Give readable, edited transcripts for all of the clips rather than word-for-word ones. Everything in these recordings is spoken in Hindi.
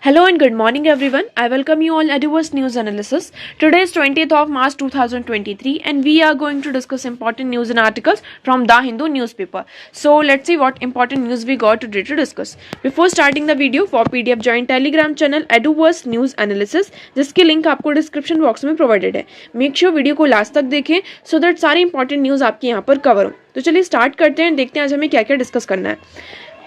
Hello and good morning everyone. I welcome you all at Eduverse News Analysis. Today is 20th of March 2023 and we are going to discuss important news and articles from The Hindu newspaper. So let's see what important news we got today to discuss. Before starting the video, for PDF join Telegram channel Eduverse News Analysis जिसकी लिंक आपको डिस्क्रिप्शन बॉक्स में प्रोवाइडेड है. मेक श्योर वीडियो को लास्ट तक देखें सो दैट सारी इंपॉर्टेंट न्यूज़ आपके यहाँ पर कवर हो. तो चलिए स्टार्ट करते हैं, देखते हैं आज हमें क्या क्या डिस्कस करना है.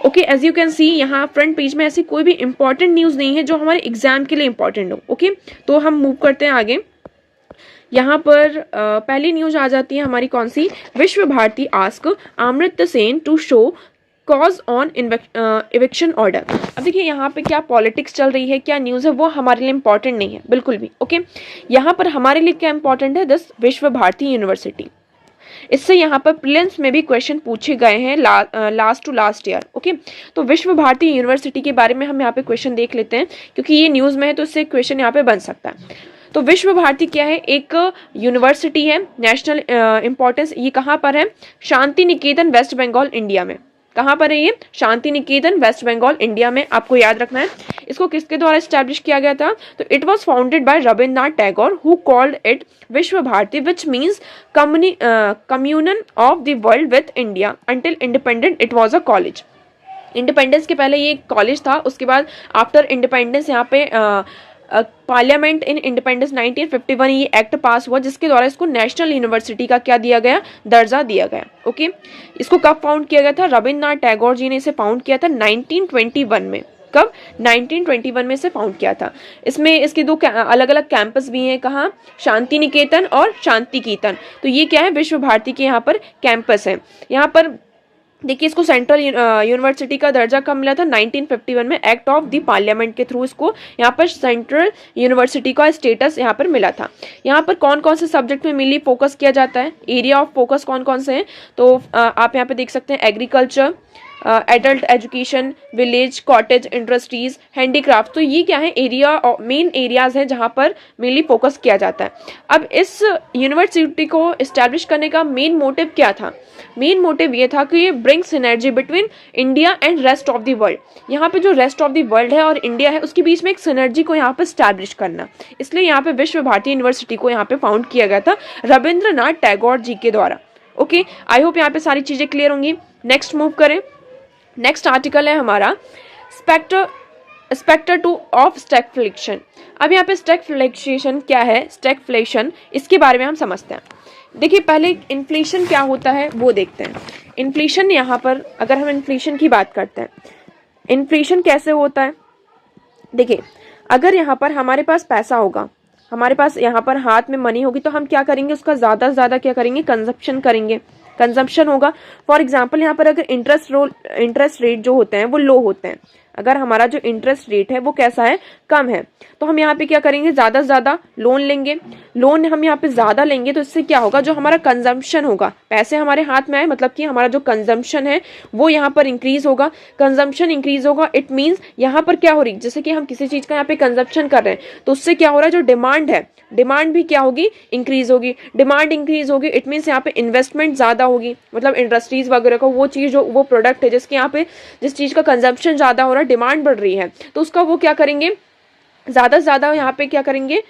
Okay, as you can see यहाँ फ्रंट पेज में ऐसी कोई भी इंपॉर्टेंट न्यूज़ नहीं है जो हमारे एग्जाम के लिए इंपॉर्टेंट हो. ओके, तो हम मूव करते हैं आगे. यहाँ पर पहली न्यूज आ जाती है हमारी कौन सी, Vishwa Bharati ask Amartya Sen to show cause on eviction order. अब देखिए यहाँ पे क्या पॉलिटिक्स चल रही है, क्या न्यूज़ है, वो हमारे लिए इंपॉर्टेंट नहीं है बिल्कुल भी. ओके, यहाँ पर हमारे लिए क्या इंपॉर्टेंट है, दिस विश्व भारती यूनिवर्सिटी. इससे यहाँ पर प्रीलिम्स में भी क्वेश्चन पूछे गए हैं last to last year. Okay, तो विश्व भारती यूनिवर्सिटी के बारे में हम यहाँ पे क्वेश्चन देख लेते हैं क्योंकि ये न्यूज़ में है तो इससे क्वेश्चन यहाँ पे बन सकता है. तो विश्व भारती क्या है, एक यूनिवर्सिटी है, नेशनल इंपॉर्टेंस. ये कहाँ पर है, शांति निकेतन वेस्ट बंगाल इंडिया में. कहाँ पर है ये, शांति निकेतन वेस्ट बंगाल इंडिया में. आपको याद रखना है. इसको किसके द्वारा स्टैब्लिश किया गया था, तो it was founded by Rabindranath Tagore who called it Vishwa Bharati which means communion of the world with India. Until independent it was a college. Independence के पहले ये कॉलेज था, उसके बाद आफ्टर इंडिपेंडेंस यहाँ पे पार्लियामेंट इन इंडिपेंडेंस 1951 ये एक्ट पास हुआ जिसके द्वारा इसको नेशनल यूनिवर्सिटी का क्या दिया गया, दर्जा दिया गया. ओके, इसको कब फाउंड किया गया था, रविंद्रनाथ टैगोर जी ने इसे फाउंड किया था 1921 में. कब, 1921 में इसे फाउंड किया था. इसमें इसके दो अलग अलग कैंपस भी हैं, कहाँ, शांति निकेतन और शांति कीर्तन. तो ये क्या है, विश्व भारती के यहाँ पर कैंपस है. यहाँ पर देखिए इसको सेंट्रल यूनिवर्सिटी का दर्जा कब मिला था, 1951 में एक्ट ऑफ द पार्लियामेंट के थ्रू इसको यहाँ पर सेंट्रल यूनिवर्सिटी का स्टेटस यहाँ पर मिला था. यहाँ पर कौन कौन से सब्जेक्ट में मेनली फोकस किया जाता है, एरिया ऑफ फोकस कौन कौन से हैं, तो आप यहाँ पे देख सकते हैं agriculture, adult education, village, cottage industries, handicraft. तो ये क्या है, एरिया मेन एरियाज हैं जहाँ पर मेनली फोकस किया जाता है. अब इस यूनिवर्सिटी को इस्टेब्लिश करने का मेन मोटिव क्या था, मेन मोटिव ये था कि ये bring synergy between India and rest of the world. यहाँ पे जो रेस्ट ऑफ द वर्ल्ड है और इंडिया है उसके बीच में एक सिनर्जी को यहाँ पे स्टैब्लिश करना. इसलिए यहाँ पे विश्व भारती यूनिवर्सिटी को यहाँ पे फाउंड किया गया था रविंद्रनाथ टैगोर जी के द्वारा. ओके, आई होप यहाँ पे सारी चीजें क्लियर होंगी. नेक्स्ट मूव करें. नेक्स्ट आर्टिकल है हमारा स्पेक्टर टू ऑफ स्टैगफ्लेशन. अब यहाँ पे स्टैगफ्लेशन क्या है, स्टैगफ्लेशन इसके बारे में हम समझते हैं. देखिए पहले इन्फ्लेशन क्या होता है वो देखते हैं. इन्फ्लेशन यहाँ पर अगर हम इन्फ्लेशन की बात करते हैं, इन्फ्लेशन कैसे होता है. देखिए अगर यहाँ पर हमारे पास पैसा होगा, हमारे पास यहाँ पर हाथ में मनी होगी तो हम क्या करेंगे, उसका ज़्यादा से ज़्यादा क्या करेंगे, कंजप्शन करेंगे. कंजम्पशन होगा. फॉर एग्जाम्पल यहाँ पर अगर इंटरेस्ट रेट जो होते हैं वो लो होते हैं, अगर हमारा जो इंटरेस्ट रेट है वो कैसा है, कम है, तो हम यहाँ पे क्या करेंगे, ज़्यादा से ज़्यादा लोन लेंगे. लोन हम यहाँ पे ज़्यादा लेंगे तो इससे क्या होगा, जो हमारा कंजम्पशन होगा, पैसे हमारे हाथ में आए मतलब कि हमारा जो कंजम्पशन है वो यहाँ पर इंक्रीज होगा. कंजम्पशन इंक्रीज होगा, इट मीन्स यहाँ पर क्या हो रही है, जैसे कि हम किसी चीज़ का यहाँ पे कंजम्पशन कर रहे हैं तो उससे क्या हो रहा है, जो डिमांड है, डिमांड भी क्या होगी, इंक्रीज होगी. डिमांड इंक्रीज होगी, इट मीन्स यहाँ पे इन्वेस्टमेंट ज़्यादा होगी, मतलब इंडस्ट्रीज वगैरह का वो चीज़ जो वो प्रोडक्ट है जिसके यहाँ पे जिस चीज़ का कंजम्पशन ज़्यादा हो रहा है, डिमांड बढ़ रही है, तो उसका वो क्या करेंगे, ज़्यादा से ज़्यादा यहाँ पे क्या करेंगे,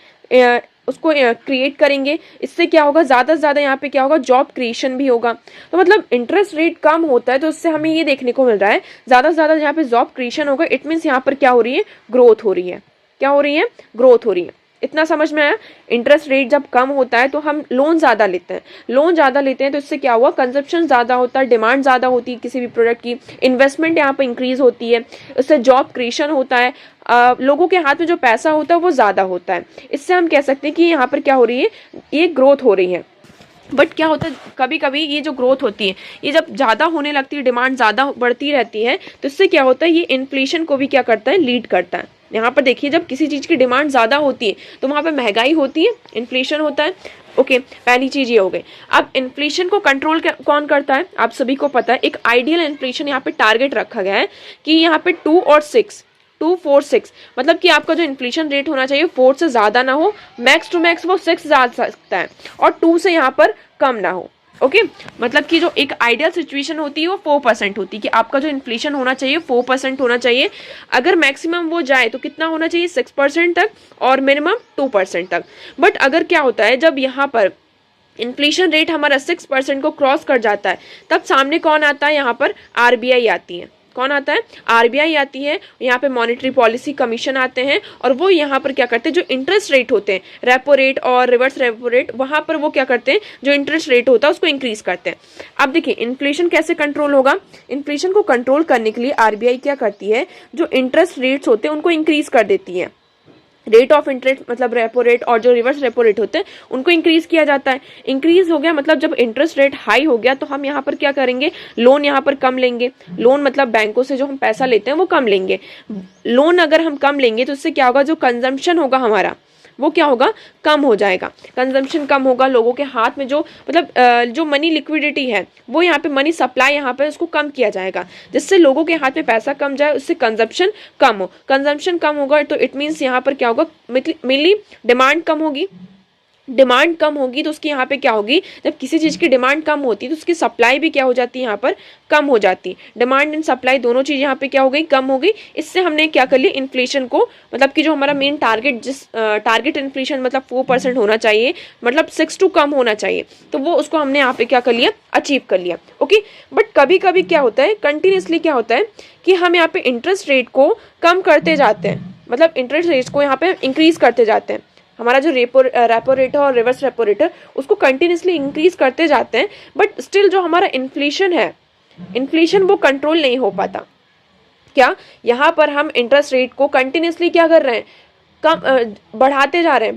उसको क्रिएट करेंगे. इससे क्या होगा, ज़्यादा से ज़्यादा यहाँ पे क्या होगा, जॉब क्रिएशन भी होगा. तो मतलब इंटरेस्ट रेट कम होता है तो इससे हमें ये देखने को मिल रहा है ज़्यादा से ज़्यादा यहाँ पे जॉब क्रिएशन होगा. इट मीन्स यहाँ पर क्या हो रही है, ग्रोथ हो रही है. क्या हो रही है, ग्रोथ हो रही है. इतना समझ में आया. इंटरेस्ट रेट जब कम होता है तो हम लोन ज़्यादा लेते हैं, लोन ज़्यादा लेते हैं तो इससे क्या हुआ, कंजप्शन ज़्यादा होता है, डिमांड ज़्यादा होती है किसी भी प्रोडक्ट की, इन्वेस्टमेंट यहाँ पर इंक्रीज होती है, इससे जॉब क्रिएशन होता है, लोगों के हाथ में जो पैसा होता है वो ज़्यादा होता है. इससे हम कह सकते हैं कि यहाँ पर क्या हो रही है, ये ग्रोथ हो रही है. बट क्या होता है, कभी कभी ये जो ग्रोथ होती है ये जब ज़्यादा होने लगती है, डिमांड ज़्यादा बढ़ती रहती है तो इससे क्या होता है, ये इन्फ्लेशन को भी क्या करता है, लीड करता है. यहाँ पर देखिए जब किसी चीज़ की डिमांड ज़्यादा होती है तो वहाँ पर महंगाई होती है, इन्फ्लेशन होता है. ओके, पहली चीज़ ये हो गई. अब इन्फ्लेशन को कंट्रोल कौन करता है, आप सभी को पता है. एक आइडियल इन्फ्लेशन यहाँ पे टारगेट रखा गया है कि यहाँ पे 2 और 6, 2, 4, 6 मतलब कि आपका जो इन्फ्लेशन रेट होना चाहिए 4 से ज़्यादा ना हो, मैक्स टू मैक्स वो 6 जा सकता है और 2 से यहाँ पर कम ना हो. ओके मतलब कि जो एक आइडियल सिचुएशन होती है वो 4% होती है कि आपका जो इन्फ्लेशन होना चाहिए 4% होना चाहिए। अगर मैक्सिमम वो जाए तो कितना होना चाहिए 6% तक और मिनिमम 2% तक। बट अगर क्या होता है जब यहाँ पर इन्फ्लेशन रेट हमारा 6% को क्रॉस कर जाता है तब सामने कौन आता है, यहाँ पर आरबीआई आती है। कौन आता है, आरबीआई आती है। यहाँ पे मॉनेटरी पॉलिसी कमीशन आते हैं और वो यहाँ पर क्या करते हैं, जो इंटरेस्ट रेट होते हैं रेपो रेट और रिवर्स रेपो रेट, वहां पर वो क्या करते हैं, जो इंटरेस्ट रेट होता है उसको इंक्रीज करते हैं। अब देखिए इन्फ्लेशन कैसे कंट्रोल होगा। इन्फ्लेशन को कंट्रोल करने के लिए आरबीआई क्या करती है, जो इंटरेस्ट रेट्स होते हैं उनको इंक्रीज कर देती है। रेट ऑफ इंटरेस्ट मतलब रेपो रेट और जो रिवर्स रेपो रेट होते हैं उनको इंक्रीज किया जाता है। इंक्रीज हो गया मतलब जब इंटरेस्ट रेट हाई हो गया तो हम यहाँ पर क्या करेंगे, लोन यहाँ पर कम लेंगे। लोन मतलब बैंकों से जो हम पैसा लेते हैं वो कम लेंगे। लोन अगर हम कम लेंगे तो उससे क्या होगा, जो कंजम्पशन होगा हमारा वो क्या होगा, कम हो जाएगा। कंजम्पशन कम होगा, लोगों के हाथ में जो मतलब जो मनी लिक्विडिटी है वो यहाँ पे मनी सप्लाई यहाँ पे उसको कम किया जाएगा, जिससे लोगों के हाथ में पैसा कम जाए, उससे कंजम्पशन कम हो। कंजम्पशन कम होगा तो इट मीन्स यहाँ पर क्या होगा, मेनली डिमांड कम होगी। डिमांड कम होगी तो उसकी यहाँ पे क्या होगी, जब किसी चीज़ की डिमांड कम होती है तो उसकी सप्लाई भी क्या हो जाती है, यहाँ पर कम हो जाती है। डिमांड एंड सप्लाई दोनों चीज़ यहाँ पे क्या हो गई, कम हो गई। इससे हमने क्या कर लिया, इन्फ्लेशन को मतलब कि जो हमारा मेन टारगेट जिस टारगेट इन्फ्लेशन मतलब 4% होना चाहिए, मतलब 6 टू कम होना चाहिए, तो वो उसको हमने यहाँ पे क्या कर लिया, अचीव कर लिया। ओके बट कभी कभी क्या होता है, कंटिन्यूसली क्या होता है कि हम यहाँ पे इंटरेस्ट रेट को कम करते जाते हैं, मतलब इंटरेस्ट रेट को यहाँ पे इंक्रीज करते जाते हैं। हमारा जो रेपो रेट है और रिवर्स रेपो रेट है उसको कंटिन्यूसली इंक्रीज करते जाते हैं, बट स्टिल जो हमारा इन्फ्लेशन है, इन्फ्लेशन वो कंट्रोल नहीं हो पाता। क्या यहाँ पर हम इंटरेस्ट रेट को कंटिन्यूसली क्या कर रहे हैं, कम बढ़ाते जा रहे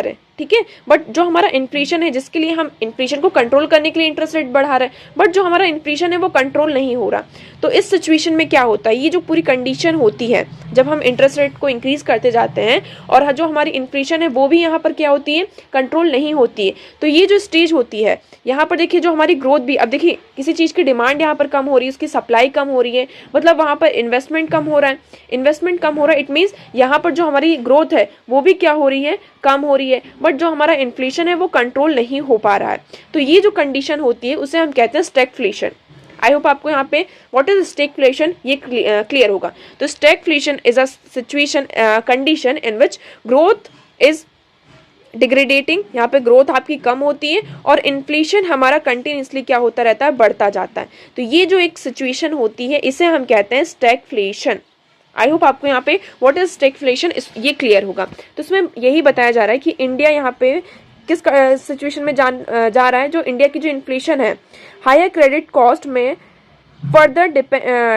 हैं, ठीक है। बट जो हमारा इन्फ्लेशन है, जिसके लिए हम इन्फ्लेशन को कंट्रोल करने के लिए इंटरेस्ट रेट बढ़ा रहे हैं, बट जो हमारा इन्फ्लेशन है वो कंट्रोल नहीं हो रहा। तो इस सिचुएशन में क्या होता है, ये जो पूरी कंडीशन होती है जब हम इंटरेस्ट रेट को इंक्रीज करते जाते हैं और जो हमारी इन्फ्लेशन है वो भी यहाँ पर क्या होती है, कंट्रोल नहीं होती है। तो ये जो स्टेज होती है यहाँ पर देखिए, जो हमारी ग्रोथ भी, अब देखिए किसी चीज़ की डिमांड यहाँ पर कम हो रही है, उसकी सप्लाई कम हो रही है, मतलब वहाँ पर इन्वेस्टमेंट कम हो रहा है। इन्वेस्टमेंट कम हो रहा है, इट मीन्स यहाँ पर जो हमारी ग्रोथ है वो भी क्या हो रही है, कम हो रही है। बट जो हमारा इन्फ्लेशन है वो कंट्रोल नहीं हो पा रहा है। तो ये जो कंडीशन होती है उसे हम कहते हैं स्टैगफ्लेशन। आई होप आपको यहाँ पे व्हाट इज स्टैगफ्लेशन ये क्लियर होगा। तो stagflation is a situation condition in which growth is degrading, यहाँ पे ग्रोथ आपकी कम होती है और इन्फ्लेशन हमारा कंटिन्यूसली क्या होता रहता है, बढ़ता जाता है। तो ये जो एक सिचुएशन होती है इसे हम कहते हैं स्टैगफ्लेशन। आई होप आपको यहाँ पे व्हाट इज स्टैगफ्लेशन ये क्लियर होगा। तो इसमें यही बताया जा रहा है कि इंडिया यहाँ पे किस सिचुएशन में जा रहा है, जो इंडिया की जो इन्फ्लेशन है, हायर क्रेडिट कॉस्ट में फर्दर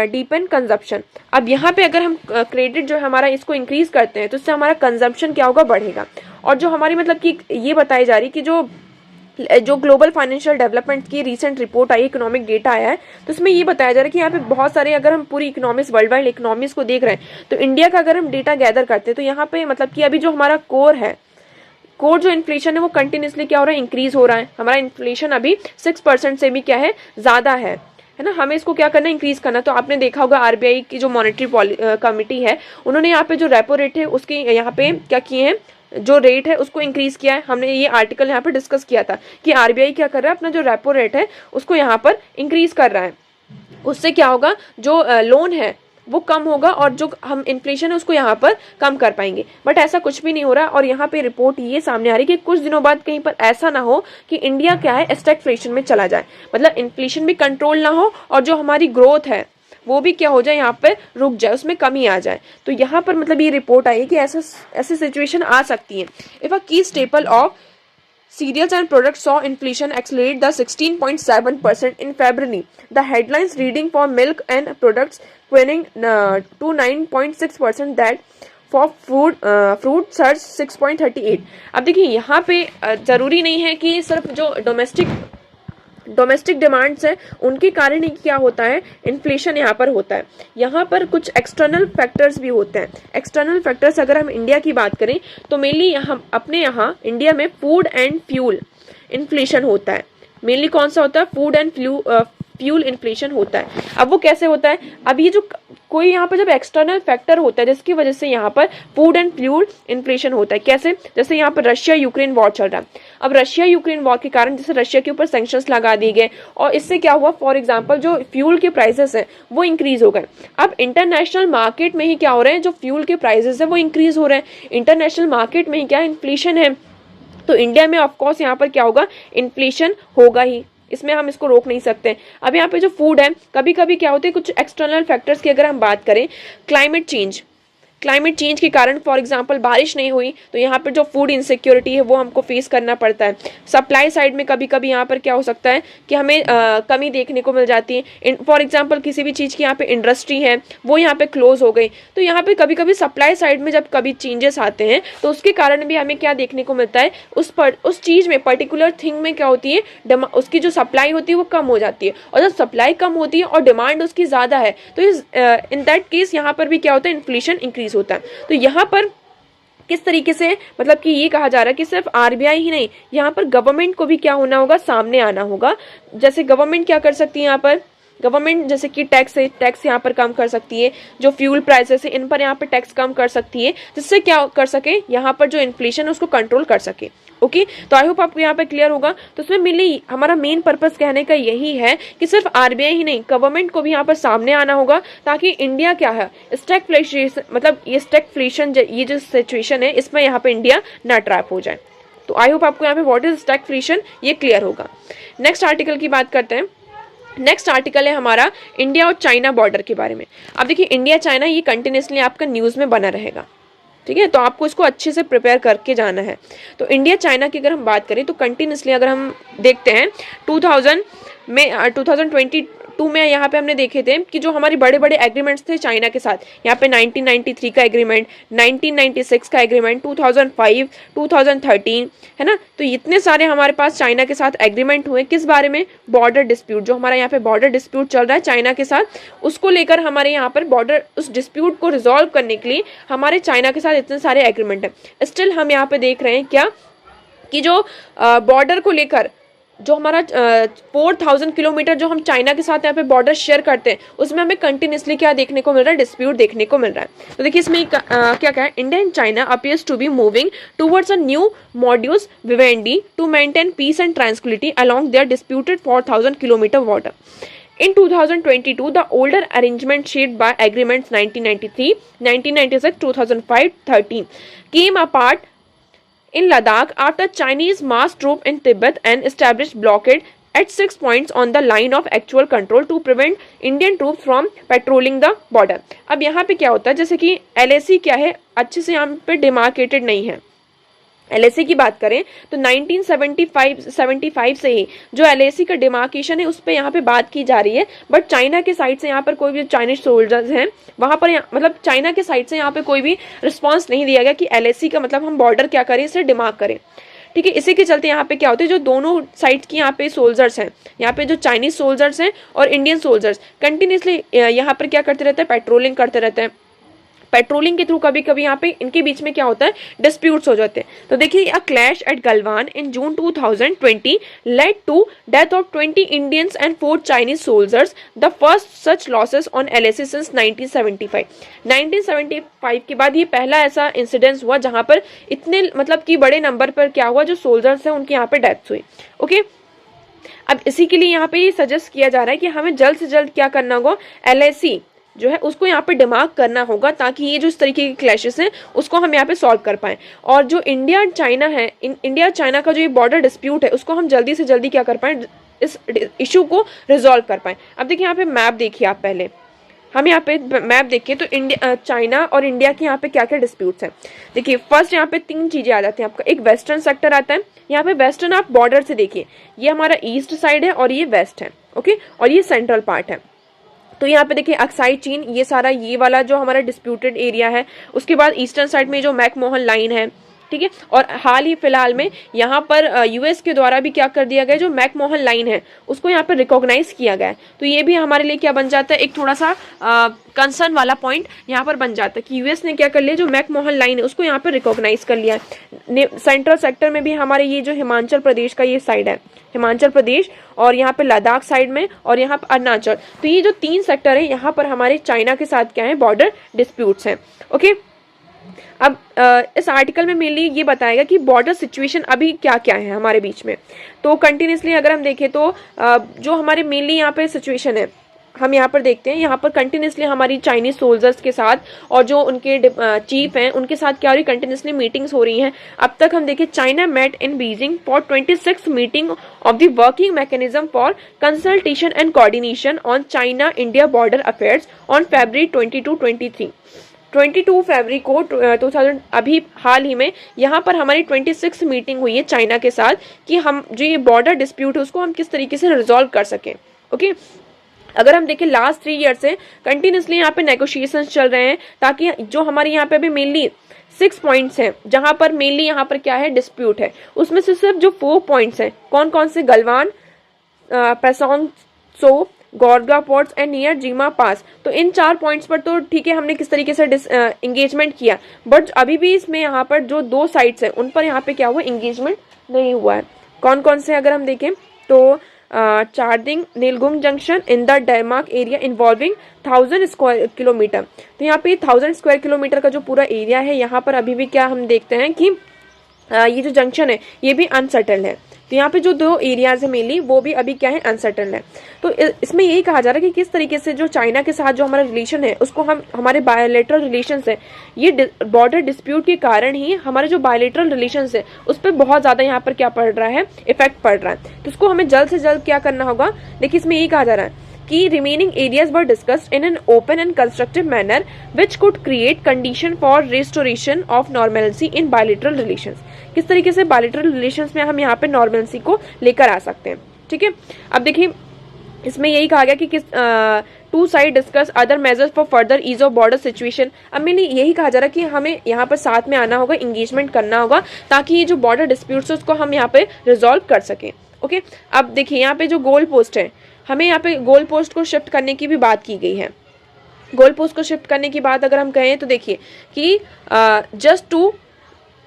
डीपेंड कंजप्शन। अब यहाँ पे अगर हम क्रेडिट जो है हमारा इसको इंक्रीज करते हैं तो इससे हमारा कंजप्शन क्या होगा, बढ़ेगा। और जो हमारी मतलब कि ये बताई जा रही कि जो ग्लोबल फाइनेंशियल डेवलपमेंट की रिसेंट रिपोर्ट आई, इकोनॉमिक डेटा आया है, तो उसमें ये बताया जा रहा है कि यहाँ पे बहुत सारे, अगर हम पूरी इकोनॉमिक्स वर्ल्ड वाइड इकोनॉमिक्स को देख रहे हैं तो इंडिया का अगर हम डेटा गैदर करते हैं तो यहाँ पे मतलब कि अभी जो हमारा कोर है, कोर जो इन्फ्लेशन है वो कंटिन्यूसली क्या हो रहा है, इंक्रीज हो रहा है। हमारा इन्फ्लेशन अभी 6% से भी क्या है, ज्यादा है ना। हमें इसको क्या करना, इंक्रीज करना। तो आपने देखा होगा आरबीआई की जो मॉनेटरी कमिटी है उन्होंने यहाँ पे जो रेपो रेट है उसके यहाँ पे क्या किए हैं, जो रेट है उसको इंक्रीज किया है। हमने ये आर्टिकल यहाँ पे डिस्कस किया था कि आरबीआई क्या कर रहा है, अपना जो रेपो रेट है उसको यहाँ पर इंक्रीज कर रहा है। उससे क्या होगा, जो लोन है वो कम होगा और जो हम इन्फ्लेशन है उसको यहाँ पर कम कर पाएंगे। बट ऐसा कुछ भी नहीं हो रहा। और यहाँ पे रिपोर्ट ये सामने आ रही है कि कुछ दिनों बाद कहीं पर ऐसा ना हो कि इंडिया क्या है, स्टैगफ्लेशन में चला जाए, मतलब इन्फ्लेशन भी कंट्रोल ना हो और जो हमारी ग्रोथ है वो भी क्या हो जाए, यहाँ पे रुक जाए, उसमें कमी आ जाए। तो यहाँ पर मतलब ये रिपोर्ट आई है कि ऐसी सिचुएशन आ सकती है। इफ अ की staple of cereals and products saw inflation accelerate the 16.7% in February. The headlines reading for milk and products quenching to 9.6%, that for fruit surge 6.38. अब देखिए यहाँ पे जरूरी नहीं है कि सिर्फ जो डोमेस्टिक डिमांड्स है उनके कारण ही क्या होता है, इन्फ्लेशन यहाँ पर होता है। यहाँ पर कुछ एक्सटर्नल फैक्टर्स भी होते हैं। एक्सटर्नल फैक्टर्स अगर हम इंडिया की बात करें तो मेनली हम अपने यहाँ इंडिया में फूड एंड फ्यूल इन्फ्लेशन होता है। मेनली कौन सा होता है, फूड एंड फ्यूल इन्फ्लेशन होता है। अब वो कैसे होता है, अब ये जो कोई यहाँ पर जब एक्सटर्नल फैक्टर होता है जिसकी वजह से यहाँ पर फूड एंड फ्यूल इन्फ्लेशन होता है। कैसे? जैसे यहाँ पर रशिया यूक्रेन वॉर चल रहा है। अब रशिया यूक्रेन वॉर के कारण जैसे रशिया के ऊपर सैंक्शंस लगा दिए गए और इससे क्या हुआ, फॉर एग्जांपल जो फ्यूल के प्राइसेस हैं वो इंक्रीज हो गए। अब इंटरनेशनल मार्केट में ही क्या हो रहे हैं, जो फ्यूल के प्राइसेस है वो इंक्रीज हो रहे हैं। इंटरनेशनल मार्केट में ही क्या इन्फ्लेशन है, तो इंडिया में ऑफकोर्स यहाँ पर क्या होगा, इन्फ्लेशन होगा ही, इसमें हम इसको रोक नहीं सकते। अब यहाँ पे जो फूड है, कभी कभी क्या होते हैं कुछ एक्सटर्नल फैक्टर्स की अगर हम बात करें, क्लाइमेट चेंज के कारण फॉर एग्जांपल बारिश नहीं हुई तो यहाँ पर जो फूड इनसिक्योरिटी है वो हमको फेस करना पड़ता है। सप्लाई साइड में कभी कभी यहाँ पर क्या हो सकता है कि हमें कमी देखने को मिल जाती है। फॉर एग्जांपल किसी भी चीज़ की यहाँ पे इंडस्ट्री है वो यहाँ पे क्लोज हो गई, तो यहाँ पे कभी कभी सप्लाई साइड में जब कभी चेंजेस आते हैं तो उसके कारण भी हमें क्या देखने को मिलता है, उस चीज़ में पर्टिकुलर थिंग में क्या होती है, उसकी जो सप्लाई होती है वो कम हो जाती है, और जब सप्लाई कम होती है और डिमांड उसकी ज़्यादा है तो इन दैट केस यहाँ पर भी क्या होता है, इन्फ्लेशन इंक्रीज होता है। तो यहाँ पर किस तरीके से मतलब कि ये कहा जा रहा है कि सिर्फ आरबीआई ही नहीं, यहाँ पर गवर्नमेंट को भी क्या होना होगा, सामने आना होगा। जैसे गवर्नमेंट क्या कर सकती है, यहाँ पर गवर्नमेंट जैसे कि टैक्स यहाँ पर कम कर सकती है, जो फ्यूल प्राइसेस है इन पर यहाँ पर टैक्स कम कर सकती है, जिससे क्या कर सके, यहाँ पर जो इन्फ्लेशन है उसको कंट्रोल कर सके। ओके, तो आई होप आपको यहाँ पे क्लियर होगा। तो इसमें मिली हमारा मेन पर्पस कहने का यही है कि सिर्फ आरबीआई ही नहीं, गवर्नमेंट को भी यहाँ पर सामने आना होगा, ताकि इंडिया क्या है, स्टैगफ्लेशन मतलब ये स्टैगफ्लेशन ये जो सिचुएशन है इसमें यहाँ पे इंडिया ना ट्रैप हो जाए। तो आई होप आपको यहाँ पे व्हाट इज स्टैगफ्लेशन ये क्लियर होगा। नेक्स्ट आर्टिकल की बात करते हैं। नेक्स्ट आर्टिकल है हमारा इंडिया और चाइना बॉर्डर के बारे में। अब देखिए इंडिया चाइना ये कंटिन्यूसली आपका न्यूज़ में बना रहेगा, ठीक है, तो आपको इसको अच्छे से प्रिपेयर करके जाना है। तो इंडिया चाइना की अगर हम बात करें तो कंटिन्यूसली अगर हम देखते हैं 2022 में यहाँ पे हमने देखे थे कि जो हमारे बड़े बड़े एग्रीमेंट्स थे चाइना के साथ, यहाँ पे 1993 का एग्रीमेंट, 1996 का एग्रीमेंट, 2005, 2013 है ना, तो इतने सारे हमारे पास चाइना के साथ एग्रीमेंट हुए। किस बारे में? बॉर्डर डिस्प्यूट, जो हमारा यहाँ पे बॉर्डर डिस्प्यूट चल रहा है चाइना के साथ, उसको लेकर हमारे यहाँ पर बॉर्डर उस डिस्प्यूट को रिजॉल्व करने के लिए हमारे चाइना के साथ इतने सारे एग्रीमेंट है। स्टिल हम यहाँ पे देख रहे हैं क्या कि जो बॉर्डर को लेकर जो हमारा 4000 किलोमीटर जो हम चाइना के साथ यहाँ पे बॉर्डर शेयर करते हैं उसमें हमें कंटिन्यूसली क्या देखने को मिल रहा है, डिस्प्यूट देखने को मिल रहा है। तो देखिए इसमें क्या है, India and China appears to be moving towards a new modus vivendi to maintain peace and tranquillity along their disputed 4000 kilometre water. In 2022, the older arrangement shaped by agreements 1993, 1996, 2005, 13 came apart in Ladakh after Chinese mass troop in Tibet and established blockade at 6 points on the line of actual control to prevent Indian troops from patrolling the border। अब यहाँ पे क्या होता है, जैसे कि LAC क्या है, अच्छे से यहाँ पे डिमार्केटेड नहीं है। LAC की बात करें तो 1975 से ही जो LAC का डिमार्केशन है उस पर यहाँ पे बात की जा रही है, बट चाइना के साइड से यहाँ पर कोई भी चाइनीज सोल्जर्स हैं वहाँ पर मतलब चाइना के साइड से यहाँ पे कोई भी रिस्पांस नहीं दिया गया कि LAC का मतलब हम बॉर्डर क्या करें, इसे डिमार्क करें, ठीक है। इसी के चलते यहाँ पे क्या होता है, जो दोनों साइड की यहाँ पे सोल्जर्स हैं, यहाँ पे जो चाइनीज सोल्जर्स हैं और इंडियन सोल्जर्स कंटिन्यूसली यहाँ पर क्या करते रहते हैं, पेट्रोलिंग करते रहते हैं। पेट्रोलिंग के थ्रू कभी कभी यहाँ पे इनके बीच में क्या होता है, डिस्प्यूट्स हो जाते हैं। तो देखिए a clash at Galwan in June 2020 led to death of 20 Indians and 4 Chinese soldiers, the first such losses on LAC since 1975। 1975 के बाद ये पहला ऐसा इंसिडेंस हुआ जहां पर इतने मतलब कि बड़े नंबर पर क्या हुआ, जो सोल्जर्स हैं उनकी यहाँ पे डेथ हुई। ओके, अब इसी के लिए यहाँ पे ये सजेस्ट किया जा रहा है कि हमें जल्द से जल्द क्या करना होगा, LAC जो है उसको यहाँ पे डिमार्क करना होगा, ताकि ये जो इस तरीके के क्लैशेस हैं उसको हम यहाँ पे सॉल्व कर पाएं। और जो इंडिया चाइना है, इंडिया चाइना का जो ये बॉर्डर डिस्प्यूट है उसको हम जल्दी से जल्दी क्या कर पाएं, इस इशू को रिजॉल्व कर पाएं। अब देखिए यहाँ पे मैप देखिए आप, पहले हम यहाँ पे मैप देखिए तो इंडिया चाइना और इंडिया के यहाँ पे क्या क्या डिस्प्यूट्स हैं। देखिए फर्स्ट यहाँ पे 3 चीजें आ जाती हैं आपका, एक वेस्टर्न सेक्टर आता है, यहाँ पे वेस्टर्न आप बॉर्डर से देखिए, ये हमारा ईस्ट साइड है और ये वेस्ट है, ओके, और ये सेंट्रल पार्ट है। तो यहाँ पे देखिए अक्साई चीन, ये सारा ये वाला जो हमारा डिस्प्यूटेड एरिया है। उसके बाद ईस्टर्न साइड में जो मैकमोहन लाइन है, ठीक है। और हाल ही फिलहाल में यहाँ पर यूएस के द्वारा भी क्या कर दिया गया, जो मैकमोहन लाइन है उसको यहाँ पर रिकॉग्नाइज किया गया है। तो ये भी हमारे लिए क्या बन जाता है, एक थोड़ा सा कंसर्न वाला पॉइंट यहाँ पर बन जाता है कि यूएस ने क्या कर लिया, जो मैकमोहन लाइन है उसको यहाँ पर रिकॉग्नाइज कर लिया है। सेंट्रल सेक्टर में भी हमारे ये जो हिमाचल प्रदेश का ये साइड है, हिमाचल प्रदेश और यहाँ पे लद्दाख साइड में और यहाँ पर अरुणाचल, तो ये जो 3 सेक्टर है यहाँ पर हमारे चाइना के साथ क्या है, बॉर्डर डिस्प्यूट्स हैं। ओके, अब इस आर्टिकल में मेनली ये बताएगा कि बॉर्डर सिचुएशन अभी क्या क्या है हमारे बीच में। तो कंटिन्यूसली अगर हम देखें तो जो हमारे मेनली यहाँ पे सिचुएशन है, हम यहाँ पर देखते हैं, यहाँ पर कंटिन्यूसली हमारी चाइनीज सोल्जर्स के साथ और जो उनके चीफ हैं उनके साथ क्या हो रही, कंटिन्यूसली मीटिंग्स हो रही हैं। अब तक हम देखें, China met in Beijing for 26 meeting of the working mechanism for consultation and coordination on China India border affairs on February 22-23। 22 फरवरी को 2000 अभी हाल ही में यहाँ पर हमारी 26 मीटिंग हुई है चाइना के साथ कि हम जो ये बॉर्डर डिस्प्यूट है उसको हम किस तरीके से रिजॉल्व कर सकें। ओके, अगर हम देखें लास्ट 3 ईयर से कंटिन्यूसली यहाँ पे नेगोशिएशंस चल रहे हैं, ताकि जो हमारे यहाँ पे अभी मेनली 6 पॉइंट्स हैं जहाँ पर मेनली यहाँ पर क्या है, डिस्प्यूट है, उसमें से सिर्फ जो 4 पॉइंट्स हैं, कौन कौन से, गलवान, पैसोंग सो, गोरगा पोर्ट्स एंड नियर जीमा पास, तो इन 4 पॉइंट्स पर तो ठीक है हमने किस तरीके से एंगेजमेंट किया, बट अभी भी इसमें यहाँ पर जो 2 साइट्स हैं उन पर यहाँ पे क्या हुआ, एंगेजमेंट नहीं हुआ है। कौन कौन से अगर हम देखें तो Charding Ninglung junction in the Demchok area involving 1000 square kilometre, तो यहाँ पे 1000 स्क्वायर किलोमीटर का जो पूरा एरिया है यहाँ पर अभी भी क्या हम देखते हैं कि ये जो जंक्शन है ये भी अनसर्टल्ड है। तो यहाँ पे जो 2 एरियाज है मेनली वो भी अभी क्या है, अनसर्टन है। तो इसमें यही कहा जा रहा है कि किस तरीके से जो चाइना के साथ जो हमारा रिलेशन है उसको हम, हमारे बायोलेटरल रिलेशंस है, ये बॉर्डर डिस्प्यूट के कारण ही हमारे जो बायोलेटरल रिलेशंस है उस पर बहुत ज्यादा यहाँ पर क्या पड़ रहा है, इफेक्ट पड़ रहा है। तो उसको हमें जल्द से जल्द क्या करना होगा। देखिए इसमें यही कहा जा रहा है कि remaining areas were discussed in an open and constructive manner which could create condition for restoration of normalcy in bilateral relations। किस तरीके से bilateral relations में हम यहाँ पे normalcy को लेकर आ सकते हैं, ठीक है। अब देखिए इसमें यही कहा गया कि किस two side discuss other measures for further ease of border situation. अब मैंने यही कहा जा रहा है कि हमें यहाँ पर साथ में आना होगा, इंगेजमेंट करना होगा, ताकि ये जो बॉर्डर डिस्प्यूट्स है उसको हम यहाँ पे रिजॉल्व कर सकें। ओके, अब देखिए यहाँ पे जो गोल पोस्ट है, हमें यहाँ पे गोल पोस्ट को शिफ्ट करने की भी बात की गई है। गोल पोस्ट को शिफ्ट करने की बात अगर हम कहें तो देखिए कि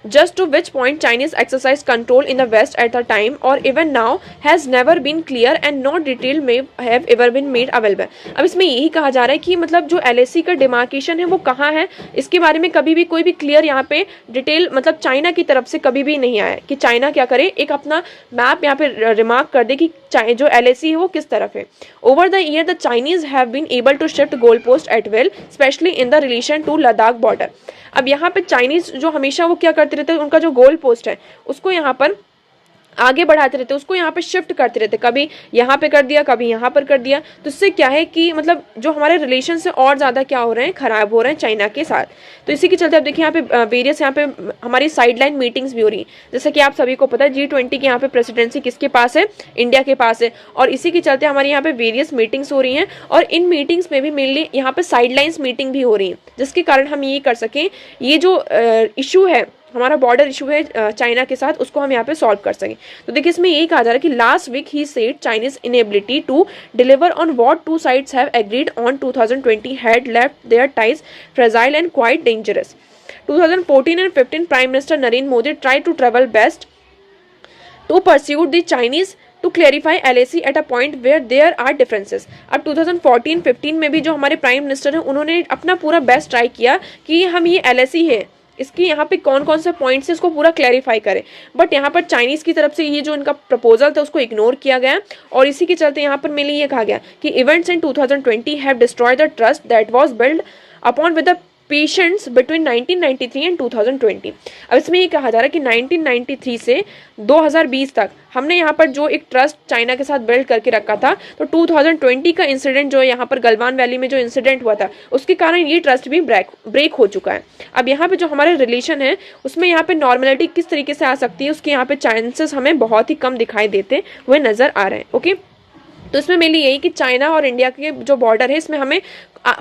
just to which point Chinese exercise control in the West at the time or even now has never been clear and no detail may have ever been made available। अब इसमें यही कहा जा रहा है कि मतलब जो LAC का डिमार्केशन है वो कहाँ है, इसके बारे में कभी भी कोई भी क्लियर यहाँ पे डिटेल मतलब चाइना की तरफ से कभी भी नहीं आया कि चाइना क्या करे, एक अपना मैप यहाँ पे रिमार्क कर दे कि जो LAC है वो किस तरफ है। Over the year the Chinese have been able to shift goal post as well, specially in the relation to Ladakh border. अब यहाँ पे चाइनीज जो हमेशा वो क्या करते रहते हैं, उनका जो गोल पोस्ट है उसको यहाँ पर आगे बढ़ाते रहते, उसको यहाँ पे शिफ्ट करते रहते, कभी यहाँ पे कर दिया कभी यहाँ पर कर दिया। तो इससे क्या है कि मतलब जो हमारे रिलेशन से और ज़्यादा क्या हो रहे हैं, ख़राब हो रहे हैं चाइना के साथ। तो इसी के चलते अब देखिए यहाँ पे वेरियस यहाँ पे हमारी साइडलाइन मीटिंग्स भी हो रही हैं। जैसे कि आप सभी को पता है G20 की यहाँ पे प्रेसिडेंसी किसके पास है, इंडिया के पास है, और इसी के चलते हमारे यहाँ पे वेरियस मीटिंग्स हो रही हैं। और इन मीटिंग्स में भी मेनली यहाँ पे साइडलाइंस मीटिंग भी हो रही है, जिसके कारण हम ये कर सकें, ये जो इशू है हमारा बॉर्डर इशू है चाइना के साथ, उसको हम यहाँ पे सॉल्व कर सकें। तो देखिए इसमें यही कहा जा रहा है कि लास्ट वीक ही said Chinese inability to deliver on what two sides have agreed on 2020 had left their ties fragile and quite dangerous. 2014 and 15 prime minister Narendra Modi try to travel best to pursuit the Chinese to clarify LAC at a point where there are differences. अब 2014-15 में भी जो हमारे प्राइम मिनिस्टर हैं उन्होंने अपना पूरा बेस्ट ट्राई किया कि हम ये LAC है इसकी यहाँ पे कौन कौन से पॉइंट्स है इसको पूरा क्लैरिफाई करें, बट यहाँ पर चाइनीज़ की तरफ से ये जो इनका प्रपोजल था उसको इग्नोर किया गया। और इसी के चलते यहाँ पर मेनली ये कहा गया कि events in 2020 have destroyed the trust that was build upon with the patients between 1993 and 2020। अब इसमें ये कहा जा रहा है कि 1993 से 2020 तक हमने यहाँ पर जो एक ट्रस्ट चाइना के साथ बिल्ड करके रखा था, तो 2020 का इंसिडेंट जो यहाँ पर गलवान वैली में जो इंसिडेंट हुआ था उसके कारण ये ट्रस्ट भी ब्रेक हो चुका है। अब यहाँ पे जो हमारे रिलेशन है उसमें यहाँ पे नॉर्मलिटी किस तरीके से आ सकती है, उसके यहाँ पे चांसेस हमें बहुत ही कम दिखाई देते हुए नजर आ रहे हैं। ओके, तो इसमें मेनली यही कि चाइना और इंडिया के जो बॉर्डर है इसमें हमें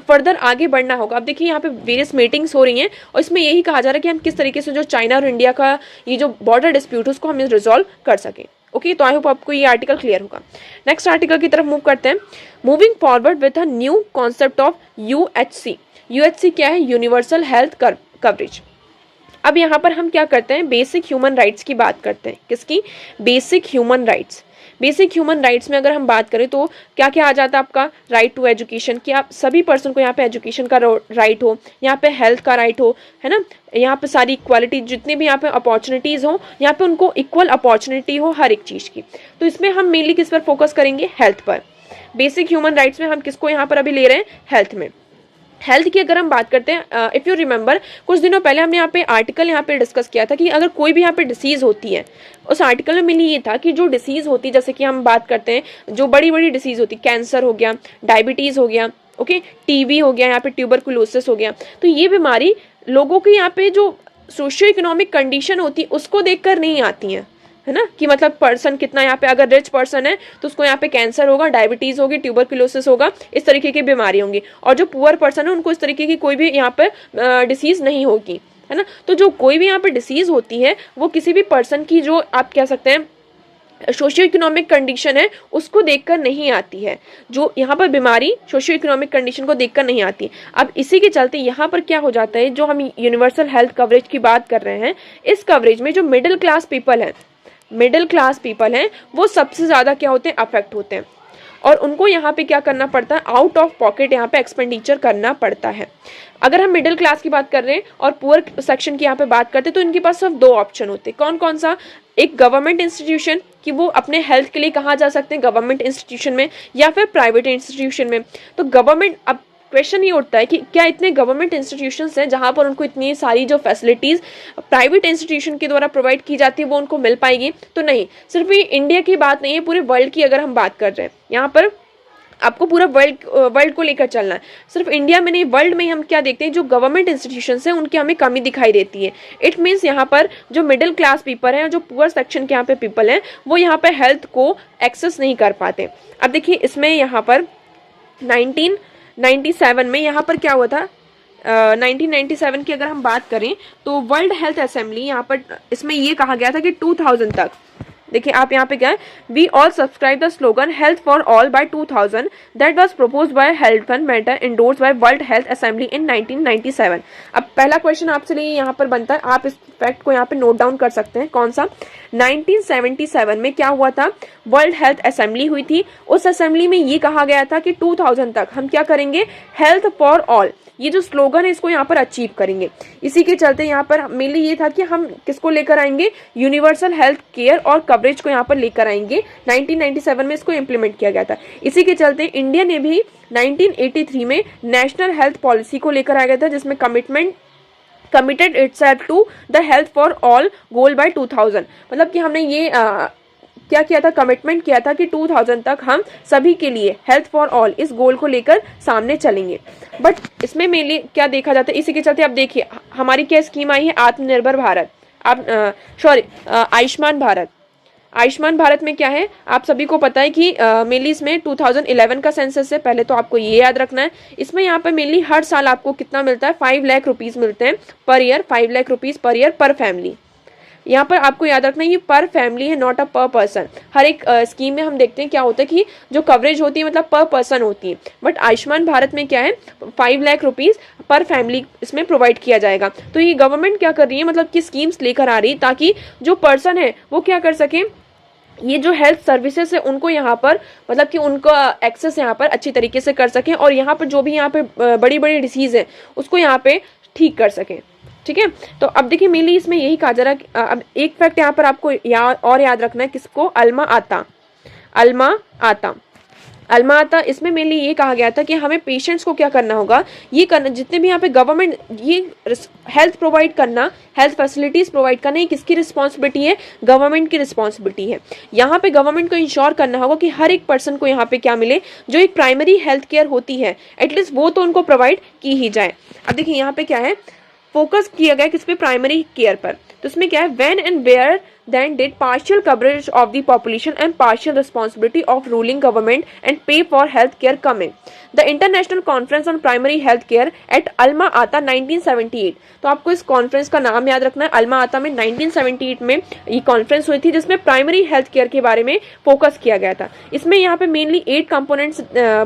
फर्दर आगे बढ़ना होगा। अब देखिए यहाँ पे वेरियस मीटिंग्स हो रही हैं और इसमें यही कहा जा रहा है कि हम किस तरीके से जो चाइना और इंडिया का ये जो बॉर्डर डिस्प्यूट है उसको हम रिजॉल्व कर सकें। ओके, तो आई होप आपको ये आर्टिकल क्लियर होगा। नेक्स्ट आर्टिकल की तरफ मूव करते हैं। Moving forward with a new concept of UHC. UHC क्या है? Universal health coverage. अब यहाँ पर हम क्या करते हैं, बेसिक ह्यूमन राइट्स की बात करते हैं। किसकी? Basic human rights. Basic human rights में अगर हम बात करें तो क्या क्या आ जाता है आपका? राइट टू एजुकेशन, कि आप सभी पर्सन को यहाँ पे एजुकेशन का राइट हो, यहाँ पे हेल्थ का राइट हो, है ना, यहाँ पे सारी इक्वालिटी, जितनी भी यहाँ पे अपॉर्चुनिटीज हो, यहाँ पे उनको इक्वल अपॉर्चुनिटी हो हर एक चीज़ की। तो इसमें हम मेनली किस पर फोकस करेंगे? हेल्थ पर। बेसिक ह्यूमन राइट्स में हम किसको यहाँ पर अभी ले रहे हैं? हेल्थ में। हेल्थ की अगर हम बात करते हैं, इफ़ यू रिमेंबर कुछ दिनों पहले हमने यहाँ पे आर्टिकल यहाँ पे डिस्कस किया था कि अगर कोई भी यहाँ पे डिसीज़ होती है, उस आर्टिकल में मेनली ये था कि जो डिसीज़ होती है, जैसे कि हम बात करते हैं जो बड़ी बड़ी डिसीज़ होती, कैंसर हो गया, डायबिटीज़ हो गया, ओके, टीबी हो गया, यहाँ पे ट्यूबरकुलोसिस हो गया, तो ये बीमारी लोगों की यहाँ पे जो सोशियो इकोनॉमिक कंडीशन होती है उसको देखकर नहीं आती हैं, है ना, कि मतलब पर्सन कितना यहाँ पे, अगर रिच पर्सन है तो उसको यहाँ पे कैंसर होगा, डायबिटीज होगी, ट्यूबरकुलोसिस होगा, इस तरीके की बीमारी होंगी, और जो पुअर पर्सन है उनको इस तरीके की कोई भी यहाँ पे डिसीज नहीं होगी, है ना। तो जो कोई भी यहाँ पे डिसीज होती है वो किसी भी पर्सन की जो आप कह सकते हैं सोशियो इकोनॉमिक कंडीशन है उसको देखकर नहीं आती है। जो यहाँ पर बीमारी सोशियो इकोनॉमिक कंडीशन को देखकर नहीं आती। अब इसी के चलते यहाँ पर क्या हो जाता है, जो हम यूनिवर्सल हेल्थ कवरेज की बात कर रहे हैं, इस कवरेज में जो मिडिल क्लास पीपल हैं वो सबसे ज़्यादा क्या होते हैं? अफेक्ट होते हैं, और उनको यहाँ पे क्या करना पड़ता है? आउट ऑफ पॉकेट यहाँ पे एक्सपेंडिचर करना पड़ता है। अगर हम मिडिल क्लास की बात कर रहे हैं और पुअर सेक्शन की यहाँ पे बात करते हैं तो इनके पास सिर्फ दो ऑप्शन होते हैं। कौन कौन सा? एक गवर्नमेंट इंस्टीट्यूशन, कि वो अपने हेल्थ के लिए कहाँ जा सकते हैं? गवर्नमेंट इंस्टीट्यूशन में, या फिर प्राइवेट इंस्टीट्यूशन में। तो गवर्नमेंट, अब क्वेश्चन ये उठता है कि क्या इतने गवर्नमेंट इंस्टीट्यूशंस हैं जहाँ पर उनको इतनी सारी जो फैसिलिटीज़ प्राइवेट इंस्टीट्यूशन के द्वारा प्रोवाइड की जाती है वो उनको मिल पाएगी? तो नहीं। सिर्फ ये इंडिया की बात नहीं है, पूरे वर्ल्ड की अगर हम बात कर रहे हैं, यहाँ पर आपको पूरा वर्ल्ड को लेकर चलना है। सिर्फ इंडिया में नहीं, वर्ल्ड में हम क्या देखते हैं, जो गवर्नमेंट इंस्टीट्यूशंस हैं उनकी हमें कमी दिखाई देती है। इट मीन्स यहाँ पर जो मिडिल क्लास पीपल हैं, जो पुअर सेक्शन के यहाँ पे पीपल हैं, वो यहाँ पे हेल्थ को एक्सेस नहीं कर पाते। अब देखिए इसमें यहाँ पर 1997 में यहाँ पर क्या हुआ था, 1997 की अगर हम बात करें तो वर्ल्ड हेल्थ असेंबली, यहाँ पर इसमें ये कहा गया था कि 2000 तक, देखिए आप यहाँ पे क्या है, we all subscribe the slogan health for all by 2000 that was proposed by health fund matter endorsed by World Health Assembly in 1997। अब पहला क्वेश्चन आपसे लिए यहाँ पर बनता है, आप इस फैक्ट को यहाँ पे नोट डाउन कर सकते हैं। कौन सा? 1977 में क्या हुआ था? वर्ल्ड हेल्थ असेंबली हुई थी। उस असेंबली में ये कहा गया था कि 2000 तक हम क्या करेंगे? हेल्थ फॉर ऑल, ये जो स्लोगन है इसको यहाँ पर अचीव करेंगे। इसी के चलते यहाँ पर मेनली ये था कि हम किसको लेकर आएंगे? यूनिवर्सल हेल्थ केयर और कवरेज को यहाँ पर लेकर आएंगे। 1997 में इसको इम्प्लीमेंट किया गया था। इसी के चलते इंडिया ने भी 1983 में नेशनल हेल्थ पॉलिसी को लेकर आया गया था, जिसमें committed itself to the health for all goal by 2000। मतलब कि हमने ये क्या किया था? कमिटमेंट किया था कि 2000 तक हम सभी के लिए हेल्थ फॉर ऑल इस गोल को लेकर सामने चलेंगे। बट इसमें मेनली क्या देखा जाता है, इसी के चलते आप देखिए हमारी क्या स्कीम आई है, आत्मनिर्भर भारत, आयुष्मान भारत। आयुष्मान भारत में क्या है, आप सभी को पता है कि मेनली इसमें 2011 का सेंसस है, पहले तो आपको ये याद रखना है। इसमें यहाँ पे मेनली हर साल आपको कितना मिलता है? 5 लाख रुपीज़ मिलते हैं per year, 5 lakh rupees per year पर फैमिली। यहाँ पर आपको याद रखना है ये पर फैमिली है, नॉट अ पर पर्सन। हर एक स्कीम में हम देखते हैं क्या होता है कि जो कवरेज होती है मतलब पर पर्सन होती है, बट आयुष्मान भारत में क्या है, 5 लाख रुपीज़ पर फैमिली इसमें प्रोवाइड किया जाएगा। तो ये गवर्नमेंट क्या कर रही है, मतलब कि स्कीम्स लेकर आ रही है ताकि जो पर्सन है वो क्या कर सके, ये जो हेल्थ सर्विसेज है उनको यहाँ पर मतलब कि उनका एक्सेस यहाँ पर अच्छी तरीके से कर सकें, और यहाँ पर जो भी यहाँ पे बड़ी बड़ी डिसीज़ है उसको यहाँ पे ठीक कर सकें। ठीक है, तो अब देखिए मेनली इसमें यही कहा जा रहा है। अब एक फैक्ट यहाँ पर आपको याद रखना है, किसको? अल्मा आता। इसमें मेनली ये कहा गया था कि हमें पेशेंट्स को क्या करना होगा, ये करना, जितने भी यहाँ पे गवर्नमेंट ये हेल्थ प्रोवाइड करना, हेल्थ फैसिलिटीज़ प्रोवाइड करना, ये किसकी रिस्पॉन्सिबिलिटी है? गवर्नमेंट की रिस्पॉन्सिबिलिटी है। यहाँ पे गवर्नमेंट को इंश्योर करना होगा कि हर एक पर्सन को यहाँ पे क्या मिले, जो एक प्राइमरी हेल्थ केयर होती है एटलीस्ट वो तो उनको प्रोवाइड की ही जाए। अब देखिए यहाँ पे क्या है, फोकस किया गया किस पे? प्राइमरी केयर पर। तो इसमें क्या है, when and where then did partial coverage of the population and partial responsibility of ruling government and pay for health care come in. The International Conference on Primary Health Care at Alma Ata 1978. तो आपको इस कॉन्फ्रेंस का नाम याद रखना है। अल्मा आता में 1978 में ये कॉन्फ्रेंस हुई थी जिसमें प्राइमरी हेल्थ केयर के बारे में फोकस किया गया था। इसमें यहाँ पे मेनली 8 कंपोनेंट्स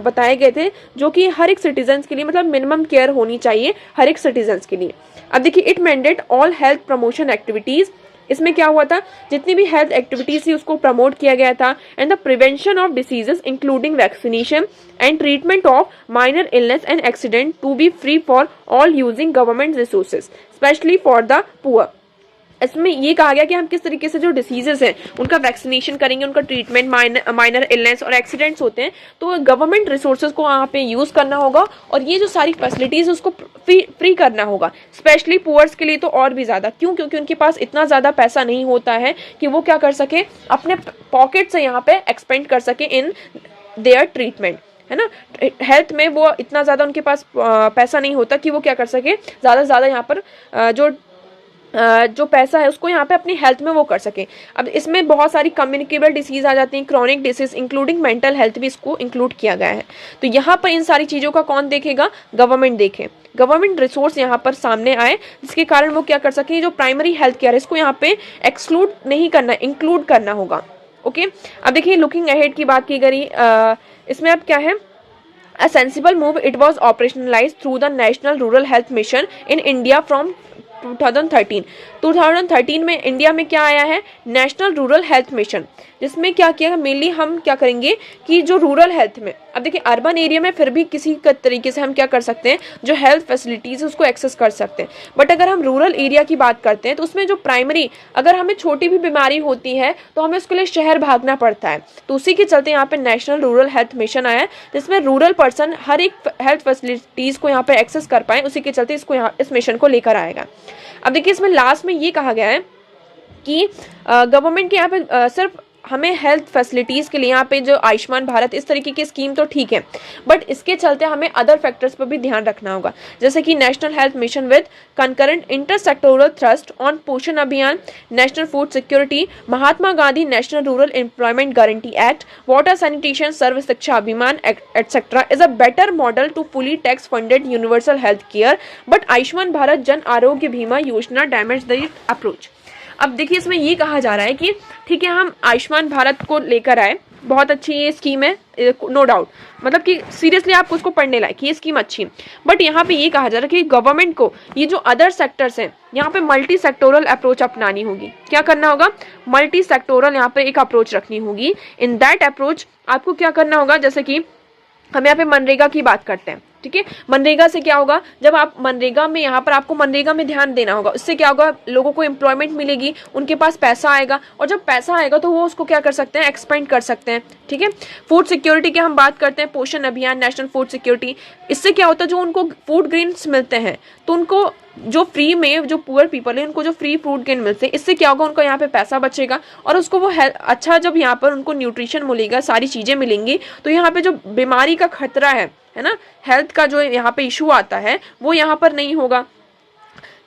बताए गए थे जो कि हर एक सिटीजन के लिए मतलब मिनिमम केयर होनी चाहिए हर एक सिटीजन के लिए। अब देखिए, it mandate all health promotion activities. इसमें क्या हुआ था, जितनी भी हेल्थ एक्टिविटीज थी उसको प्रमोट किया गया था। And the prevention of diseases including vaccination and treatment of minor illness and accident to be free for all using government resources specially for the poor. इसमें ये कहा गया कि हम किस तरीके से जो डिसीजेस हैं उनका वैक्सीनेशन करेंगे, उनका ट्रीटमेंट, माइनर इलनेस और एक्सीडेंट्स होते हैं तो गवर्नमेंट रिसोर्सेज को वहाँ पे यूज़ करना होगा और ये जो सारी फैसिलिटीज़ उसको फ्री करना होगा, स्पेशली पुअर्स के लिए तो और भी ज़्यादा। क्यों? क्योंकि उनके पास इतना ज़्यादा पैसा नहीं होता है कि वो क्या कर सके, अपने पॉकेट से यहाँ पे एक्सपेंड कर सके इन देयर ट्रीटमेंट, है ना। हेल्थ में वो इतना ज़्यादा उनके पास पैसा नहीं होता कि वो क्या कर सके, ज़्यादा से ज़्यादा यहाँ पर जो पैसा है उसको यहाँ पे अपनी हेल्थ में वो कर सके। अब इसमें बहुत सारी कम्युनिकेबल डिसीज आ जाती हैं, chronic disease including mental health भी इसको इंक्लूड किया गया है। तो यहाँ पर इन सारी चीज़ों का कौन देखेगा, गवर्नमेंट देखे। गवर्नमेंट रिसोर्स यहाँ पर सामने आए जिसके कारण वो क्या कर सके, जो प्राइमरी हेल्थ केयर है इसको यहाँ पे एक्सक्लूड नहीं करना, इंक्लूड करना होगा। ओके, अब देखिए लुकिंग अहेड की बात की गई, इसमें अब क्या है, A sensible move, it was operationalized through the National Rural Health Mission in India from 2013। 2013 में इंडिया में क्या आया है, नेशनल रूरल हेल्थ मिशन, जिसमें क्या किया, मेनली हम क्या करेंगे कि जो रूरल हेल्थ में, अब देखिए अर्बन एरिया में फिर भी किसी तरीके से हम क्या कर सकते हैं, जो हेल्थ फैसिलिटीज़ उसको एक्सेस कर सकते हैं। बट अगर हम रूरल एरिया की बात करते हैं तो उसमें जो प्राइमरी, अगर हमें छोटी भी बीमारी होती है तो हमें उसके लिए शहर भागना पड़ता है। तो उसी के चलते यहाँ पे नेशनल रूरल हेल्थ मिशन आया है जिसमें रूरल पर्सन हर एक हेल्थ फैसिलिटीज़ को यहाँ पर एक्सेस कर पाए, उसी के चलते इसको यहाँ इस मिशन को लेकर आएगा। अब देखिए इसमें लास्ट में ये कहा गया है कि गवर्नमेंट के यहाँ पे सिर्फ हमें हेल्थ फैसिलिटीज़ के लिए यहाँ पे जो आयुष्मान भारत इस तरीके की स्कीम तो ठीक है, बट इसके चलते हमें अदर फैक्टर्स पर भी ध्यान रखना होगा, जैसे कि national health mission with concurrent intersectoral thrust on Poshan Abhiyan, national food security, Mahatma Gandhi national rural employment guarantee act, water sanitation, Sarva Shiksha Abhiyan etcetera is a better model to fully tax funded universal health care, but Ayushman Bharat Jan Arogya बीमा योजना डैमेज द अप्रोच। अब देखिए इसमें ये कहा जा रहा है कि ठीक है हम आयुष्मान भारत को लेकर आए, बहुत अच्छी ये स्कीम है, नो डाउट, मतलब कि सीरियसली आपको उसको पढ़ने लायक ये स्कीम अच्छी है। बट यहाँ पे ये कहा जा रहा है कि गवर्नमेंट को ये जो अदर सेक्टर्स हैं यहाँ पे मल्टी सेक्टोरल अप्रोच अपनानी होगी। क्या करना होगा, मल्टी सेक्टोरल यहाँ पे एक अप्रोच रखनी होगी। इन दैट अप्रोच आपको क्या करना होगा, जैसे कि हम यहाँ पे मनरेगा की बात करते हैं, ठीक है। मनरेगा से क्या होगा, जब आप मनरेगा में यहाँ पर आपको मनरेगा में ध्यान देना होगा, उससे क्या होगा, लोगों को एम्प्लॉयमेंट मिलेगी, उनके पास पैसा आएगा, और जब पैसा आएगा तो वो उसको क्या कर सकते हैं, एक्सपेंड कर सकते हैं, ठीक है। फूड सिक्योरिटी की हम बात करते हैं, पोषण अभियान, नेशनल फूड सिक्योरिटी, इससे क्या होता है, जो उनको फूड ग्रेन्स मिलते हैं तो उनको जो फ्री में, जो पुअर पीपल है उनको जो फ्री फूड ग्रेन मिलते हैं, इससे क्या होगा, उनको यहाँ पे पैसा बचेगा और उसको वो अच्छा, जब यहाँ पर उनको न्यूट्रिशन मिलेगा, सारी चीज़ें मिलेंगी, तो यहाँ पे जो बीमारी का खतरा है ना, हेल्थ का जो यहाँ पे इशू आता है वो यहाँ पर नहीं होगा।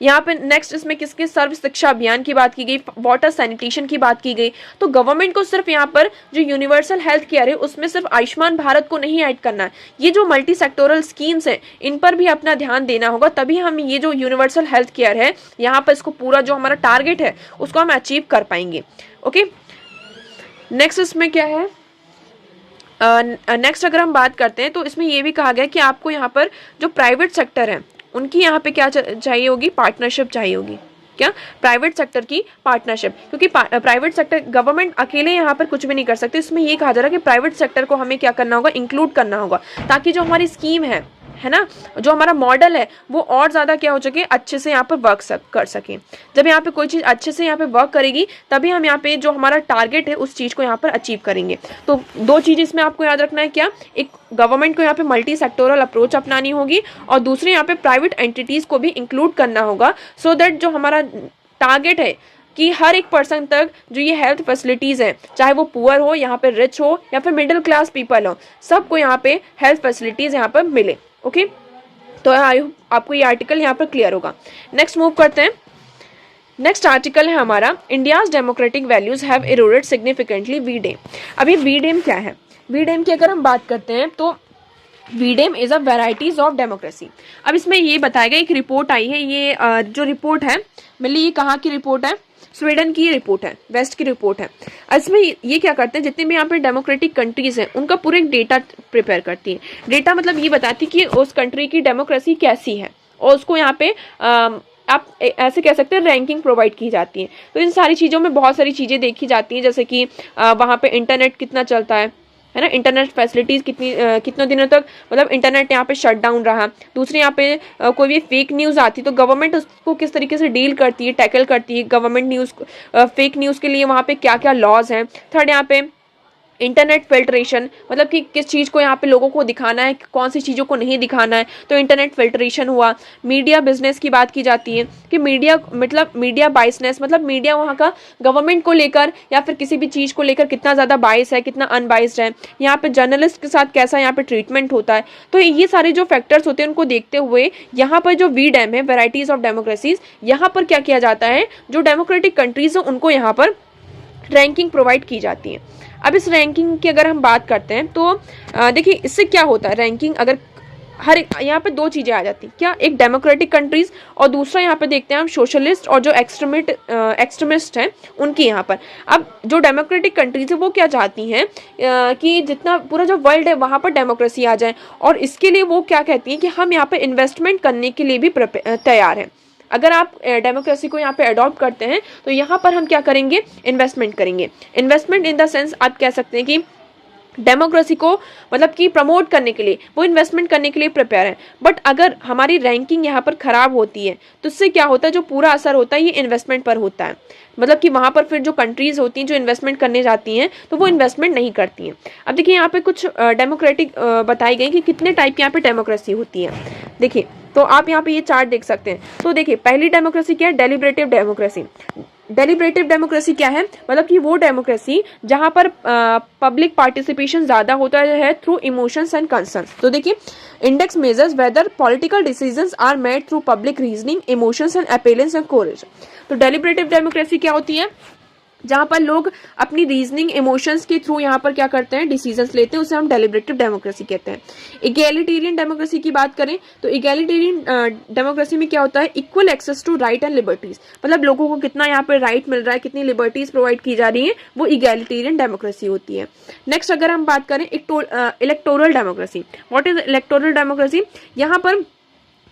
यहाँ पे नेक्स्ट इसमें किसके, सर्व शिक्षा अभियान की बात की गई, वाटर सैनिटेशन की बात की गई। तो गवर्नमेंट को सिर्फ यहाँ पर जो यूनिवर्सल हेल्थ केयर है उसमें सिर्फ आयुष्मान भारत को नहीं ऐड करना है, ये जो मल्टी सेक्टोरल स्कीम्स हैं इन पर भी अपना ध्यान देना होगा, तभी हम ये जो यूनिवर्सल हेल्थ केयर है यहाँ पर इसको पूरा जो हमारा टारगेट है उसको हम अचीव कर पाएंगे। ओके, नेक्स्ट इसमें क्या है, नेक्स्ट अगर हम बात करते हैं तो इसमें ये भी कहा गया कि आपको यहाँ पर जो प्राइवेट सेक्टर है उनकी यहाँ पे क्या चाहिए होगी, पार्टनरशिप चाहिए होगी। क्या, प्राइवेट सेक्टर की पार्टनरशिप, क्योंकि प्राइवेट सेक्टर, गवर्नमेंट अकेले यहाँ पर कुछ भी नहीं कर सकते। इसमें ये कहा जा रहा है कि प्राइवेट सेक्टर को हमें क्या करना होगा, इंक्लूड करना होगा, ताकि जो हमारी स्कीम है ना, जो हमारा मॉडल है वो और ज़्यादा क्या हो सके, अच्छे से यहाँ पर वर्क कर सके। जब यहाँ पे कोई चीज़ अच्छे से यहाँ पे वर्क करेगी तभी हम यहाँ पे जो हमारा टारगेट है उस चीज़ को यहाँ पर अचीव करेंगे। तो दो चीज़ इसमें आपको याद रखना है, क्या, एक गवर्नमेंट को यहाँ पे मल्टी सेक्टोरल अप्रोच अपनानी होगी और दूसरे यहाँ पे प्राइवेट एंटिटीज़ को भी इंक्लूड करना होगा, सो दैट जो हमारा टारगेट है कि हर एक पर्सन तक जो ये हेल्थ फैसिलिटीज़ हैं, चाहे वो पुअर हो, यहाँ पे रिच हो या फिर मिडिल क्लास पीपल हो, सबको यहाँ पे हेल्थ फैसिलिटीज़ यहाँ पर मिले। ओके, तो आई होप आपको ये आर्टिकल यहाँ पर क्लियर होगा। नेक्स्ट मूव करते हैं। नेक्स्ट आर्टिकल है हमारा, India's democratic values have eroded significantly V-Dem. अभी वीडेम क्या है? वीडेम की अगर हम बात करते हैं तो V-Dem is a varieties of democracy. अब इसमें ये बताया गया, एक रिपोर्ट आई है, ये जो रिपोर्ट है मतलब ये कहाँ की रिपोर्ट है? स्वीडन की रिपोर्ट है, वेस्ट की रिपोर्ट है। इसमें ये क्या करते हैं, जितने भी यहाँ पे डेमोक्रेटिक कंट्रीज हैं उनका पूरा एक डेटा प्रिपेयर करती है। डेटा मतलब ये बताती है कि उस कंट्री की डेमोक्रेसी कैसी है, और उसको यहाँ पे आप ऐसे कह सकते हैं रैंकिंग प्रोवाइड की जाती है। तो इन सारी चीज़ों में बहुत सारी चीज़ें देखी जाती हैं, जैसे कि वहाँ पे इंटरनेट कितना चलता है ना, इंटरनेट फैसिलिटीज़ कितने दिनों तक मतलब इंटरनेट यहाँ पे शट डाउन रहा। दूसरे यहाँ पे कोई भी फेक न्यूज़ आती तो गवर्नमेंट उसको किस तरीके से डील करती है, टैकल करती है। गवर्नमेंट न्यूज़ फेक न्यूज़ के लिए वहाँ पे क्या क्या लॉज हैं। थर्ड यहाँ पे इंटरनेट फिल्ट्रेशन, मतलब कि किस चीज़ को यहाँ पे लोगों को दिखाना है, कौन सी चीज़ों को नहीं दिखाना है, तो इंटरनेट फिल्ट्रेशन हुआ। मीडिया बिजनेस की बात की जाती है कि मीडिया मतलब मीडिया बाइसनेस, मतलब मीडिया वहाँ का गवर्नमेंट को लेकर या फिर किसी भी चीज़ को लेकर कितना ज़्यादा बाइस है, कितना अनबाइस्ड है। यहाँ पे जर्नलिस्ट के साथ कैसा यहाँ पे ट्रीटमेंट होता है। तो ये सारे जो फैक्टर्स होते हैं उनको देखते हुए यहाँ पर जो वीडेम है, वेराइटीज ऑफ डेमोक्रेसीज, यहाँ पर क्या किया जाता है, जो डेमोक्रेटिक कंट्रीज हैं उनको यहाँ पर रैंकिंग प्रोवाइड की जाती है। अब इस रैंकिंग की अगर हम बात करते हैं तो देखिए इससे क्या होता है, रैंकिंग अगर हर यहाँ पे दो चीज़ें आ जाती हैं क्या, एक डेमोक्रेटिक कंट्रीज और दूसरा यहाँ पे देखते हैं हम सोशलिस्ट और जो एक्सट्रीमिस्ट हैं उनकी यहाँ पर। अब जो डेमोक्रेटिक कंट्रीज है वो क्या चाहती हैं कि जितना पूरा जो वर्ल्ड है वहाँ पर डेमोक्रेसी आ जाए, और इसके लिए वो क्या कहती हैं कि हम यहाँ पे इन्वेस्टमेंट करने के लिए भी तैयार हैं। अगर आप डेमोक्रेसी को यहाँ पे अडॉप्ट करते हैं तो यहाँ पर हम क्या करेंगे, इन्वेस्टमेंट करेंगे। इन्वेस्टमेंट इन द सेंस आप कह सकते हैं कि डेमोक्रेसी को मतलब कि प्रमोट करने के लिए वो इन्वेस्टमेंट करने के लिए प्रिपेयर है। बट अगर हमारी रैंकिंग यहाँ पर खराब होती है तो इससे क्या होता है, जो पूरा असर होता है ये इन्वेस्टमेंट पर होता है। मतलब कि वहाँ पर फिर जो कंट्रीज होती हैं जो इन्वेस्टमेंट करने जाती हैं तो वो इन्वेस्टमेंट नहीं करती हैं। अब देखिए यहाँ पे कुछ डेमोक्रेटिक बताई गई कि कितने टाइप की यहाँ पे डेमोक्रेसी होती है। देखिए तो आप यहाँ पे ये चार्ट देख सकते हैं। तो देखिए पहली डेमोक्रेसी क्या है, डेलिब्रेटिव डेमोक्रेसी। डेलिब्रेटिव डेमोक्रेसी क्या है, मतलब कि वो डेमोक्रेसी जहां पर पब्लिक पार्टिसिपेशन ज्यादा होता है थ्रू इमोशंस एंड कंसर्न्स। तो देखिए index measures whether political decisions are made through public reasoning, emotions and appeals and coercion. तो डेलिब्रेटिव डेमोक्रेसी क्या होती है, जहां पर लोग अपनी रीजनिंग इमोशंस के थ्रू यहाँ पर क्या करते हैं, डिसीजंस लेते हैं, उसे हम डेलिब्रेटिव डेमोक्रेसी कहते हैं। इगैलिटेरियन डेमोक्रेसी की बात करें तो इगैलिटेरियन डेमोक्रेसी में क्या होता है, equal access to right and liberties, मतलब लोगों को कितना यहाँ पर राइट मिल रहा है, कितनी लिबर्टीज प्रोवाइड की जा रही है, वो इगैलिटेरियन डेमोक्रेसी होती है। नेक्स्ट अगर हम बात करें electoral democracy, what is electoral democracy, यहाँ पर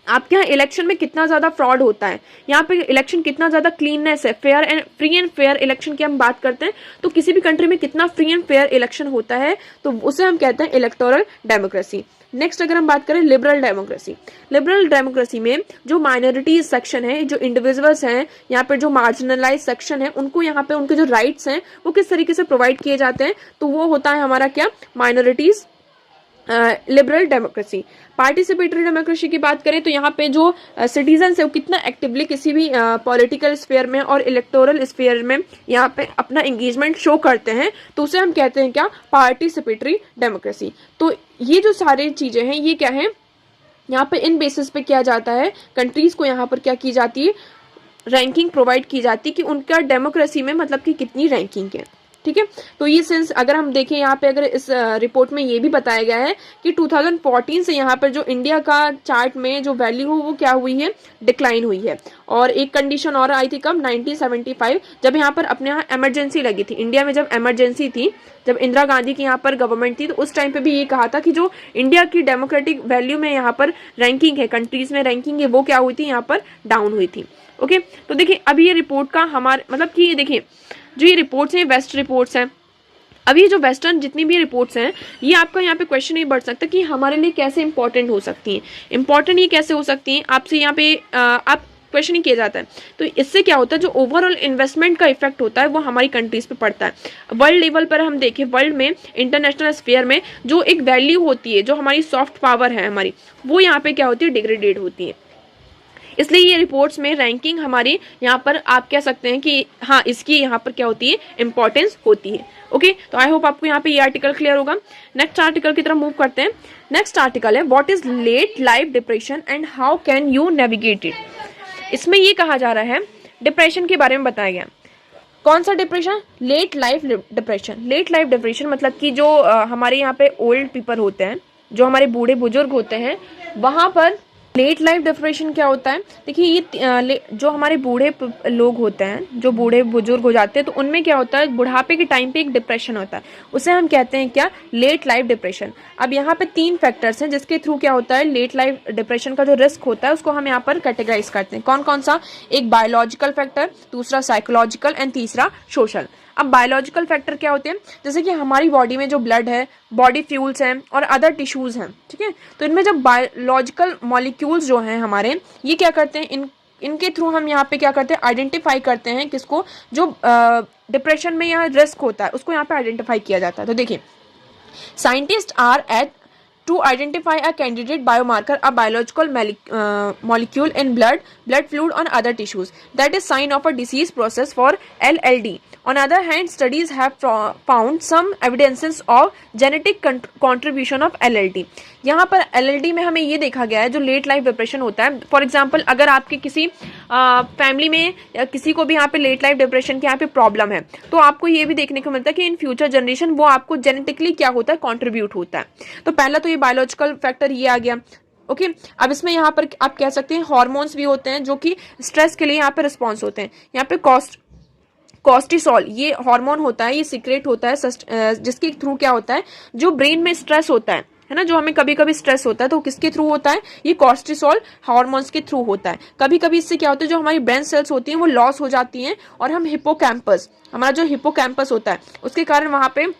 आपके यहाँ इलेक्शन में कितना ज्यादा फ्रॉड होता है, यहाँ पे इलेक्शन कितना ज्यादा क्लीननेस है, fair and free and fair election की हम बात करते हैं तो किसी भी कंट्री में कितना फ्री एंड फेयर इलेक्शन होता है तो उसे हम कहते हैं इलेक्टोरल डेमोक्रेसी। नेक्स्ट अगर हम बात करें लिबरल डेमोक्रेसी, लिबरल डेमोक्रेसी में जो माइनॉरिटीज सेक्शन है, जो इंडिविजुअल्स हैं, यहाँ पे जो मार्जिनलाइज सेक्शन है, उनको यहाँ पे उनके जो राइट्स हैं वो किस तरीके से प्रोवाइड किए जाते हैं, तो वो होता है हमारा क्या, minorities liberal democracy. Participatory democracy की बात करें तो यहाँ पे जो सिटीजन्स है वो कितना एक्टिवली किसी भी पॉलिटिकल स्फीयर में और इलेक्टोरल स्फीयर में यहाँ पे अपना एंगेजमेंट शो करते हैं तो उसे हम कहते हैं क्या, पार्टिसिपेटरी डेमोक्रेसी। तो ये जो सारी चीजें हैं ये क्या है, यहाँ पे इन बेसिस पे किया जाता है, कंट्रीज को यहाँ पर क्या की जाती है, रैंकिंग प्रोवाइड की जाती है कि उनका डेमोक्रेसी में मतलब कि कितनी रैंकिंग है। ठीक है, तो ये सेंस अगर हम देखें यहाँ पे, अगर इस रिपोर्ट में ये भी बताया गया है कि 2014 से यहाँ पर जो इंडिया का चार्ट में जो वैल्यू हो वो क्या हुई है, डिक्लाइन हुई है। और एक कंडीशन और आई थी कब, 1975, जब यहाँ पर अपने यहाँ इमरजेंसी लगी थी, इंडिया में जब इमरजेंसी थी, जब इंदिरा गांधी की यहाँ पर गवर्नमेंट थी, तो उस टाइम पे भी ये कहा था कि जो इंडिया की डेमोक्रेटिक वैल्यू में यहाँ पर रैंकिंग है, कंट्रीज में रैंकिंग है, वो क्या हुई थी, यहाँ पर डाउन हुई थी। ओके, तो देखिए अभी ये रिपोर्ट का हमारे मतलब कि ये देखिए जो ये रिपोर्ट्स हैं वेस्ट रिपोर्ट्स हैं। अब ये जो वेस्टर्न जितनी भी रिपोर्ट्स हैं ये आपका यहाँ पे क्वेश्चन नहीं बढ़ सकता कि हमारे लिए कैसे इंपॉर्टेंट हो सकती हैं, इंपॉर्टेंट ये कैसे हो सकती हैं, आपसे यहाँ पे आप क्वेश्चन ही किया जाता है। तो इससे क्या होता है, जो ओवरऑल इन्वेस्टमेंट का इफेक्ट होता है वो हमारी कंट्रीज पे पड़ता है। वर्ल्ड लेवल पर हम देखें, वर्ल्ड में इंटरनेशनल स्फीयर में जो एक वैल्यू होती है, जो हमारी सॉफ्ट पावर है हमारी, वो यहाँ पे क्या होती है, डिग्रेडेड होती है। इसलिए ये रिपोर्ट्स में रैंकिंग हमारी यहाँ पर आप कह सकते हैं कि हाँ इसकी यहाँ पर क्या होती है, इंपॉर्टेंस होती है। ओके, तो आई होप आपको यहाँ पे ये आर्टिकल क्लियर होगा। नेक्स्ट आर्टिकल की तरफ मूव करते हैं। नेक्स्ट आर्टिकल है what is late life depression and how can you navigate it. इसमें ये कहा जा रहा है डिप्रेशन के बारे में बताया गया। कौन सा depression? Late life depression. Late life depression मतलब कि जो हमारे यहाँ पे ओल्ड पीपल होते हैं, जो हमारे बूढ़े बुजुर्ग होते हैं, वहाँ पर लेट लाइफ डिप्रेशन क्या होता है? देखिए ये जो हमारे बूढ़े लोग होते हैं, जो बूढ़े बुजुर्ग हो जाते हैं, तो उनमें क्या होता है, बुढ़ापे के टाइम पे एक डिप्रेशन होता है, उसे हम कहते हैं क्या? Late life depression. अब यहाँ पे 3 फैक्टर्स हैं जिसके थ्रू क्या होता है, लेट लाइफ डिप्रेशन का जो रिस्क होता है उसको हम यहाँ पर कैटेगराइज करते हैं। कौन कौन सा? एक बायोलॉजिकल फैक्टर, दूसरा साइकोलॉजिकल एंड तीसरा सोशल। अब बायोलॉजिकल फैक्टर क्या होते हैं? जैसे कि हमारी बॉडी में जो ब्लड है, बॉडी फ्यूल्स हैं और अदर टिश्यूज हैं, ठीक है, तो इनमें जब बायोलॉजिकल मॉलिक्यूल्स जो हैं हमारे, ये क्या करते हैं, इनके थ्रू हम यहाँ पे क्या करते हैं, आइडेंटिफाई करते हैं किसको, जो डिप्रेशन में यहाँ रिस्क होता है उसको यहाँ पे आइडेंटिफाई किया जाता है। तो देखिए, scientist are at to identify a candidate biomarker, a biological molecule in blood fluid on other tissues that is sign of a disease process for LLD. On other hand, studies have found some evidences of genetic contribution of LLD. यहाँ पर LLD में हमें ये देखा गया है, जो लेट लाइफ डिप्रेशन होता है, फॉर एग्जांपल अगर आपके किसी फैमिली में या किसी को भी यहाँ पे लेट लाइफ डिप्रेशन के यहाँ पे प्रॉब्लम है, तो आपको ये भी देखने को मिलता है कि इन फ्यूचर जनरेशन वो आपको जेनेटिकली क्या होता है, कॉन्ट्रीब्यूट होता है। तो पहला तो ये बायोलॉजिकल फैक्टर ये आ गया। ओके, अब इसमें यहाँ पर आप कह सकते हैं हॉर्मोन्स भी होते हैं जो कि स्ट्रेस के लिए यहाँ पे रिस्पॉन्स होते हैं। यहाँ पे कॉर्टिसोल ये हार्मोन होता है, ये सीक्रेट होता है जिसके थ्रू क्या होता है, जो ब्रेन में स्ट्रेस होता है ना, जो हमें कभी कभी स्ट्रेस होता है, तो किसके थ्रू होता है, ये कॉर्टिसोल हार्मोन्स के थ्रू होता है। कभी कभी इससे क्या होता है, जो हमारी ब्रेन सेल्स होती हैं वो लॉस हो जाती हैं और हम हिप्पोकैम्पस, हमारा जो हिप्पोकैम्पस होता है उसके कारण वहाँ पे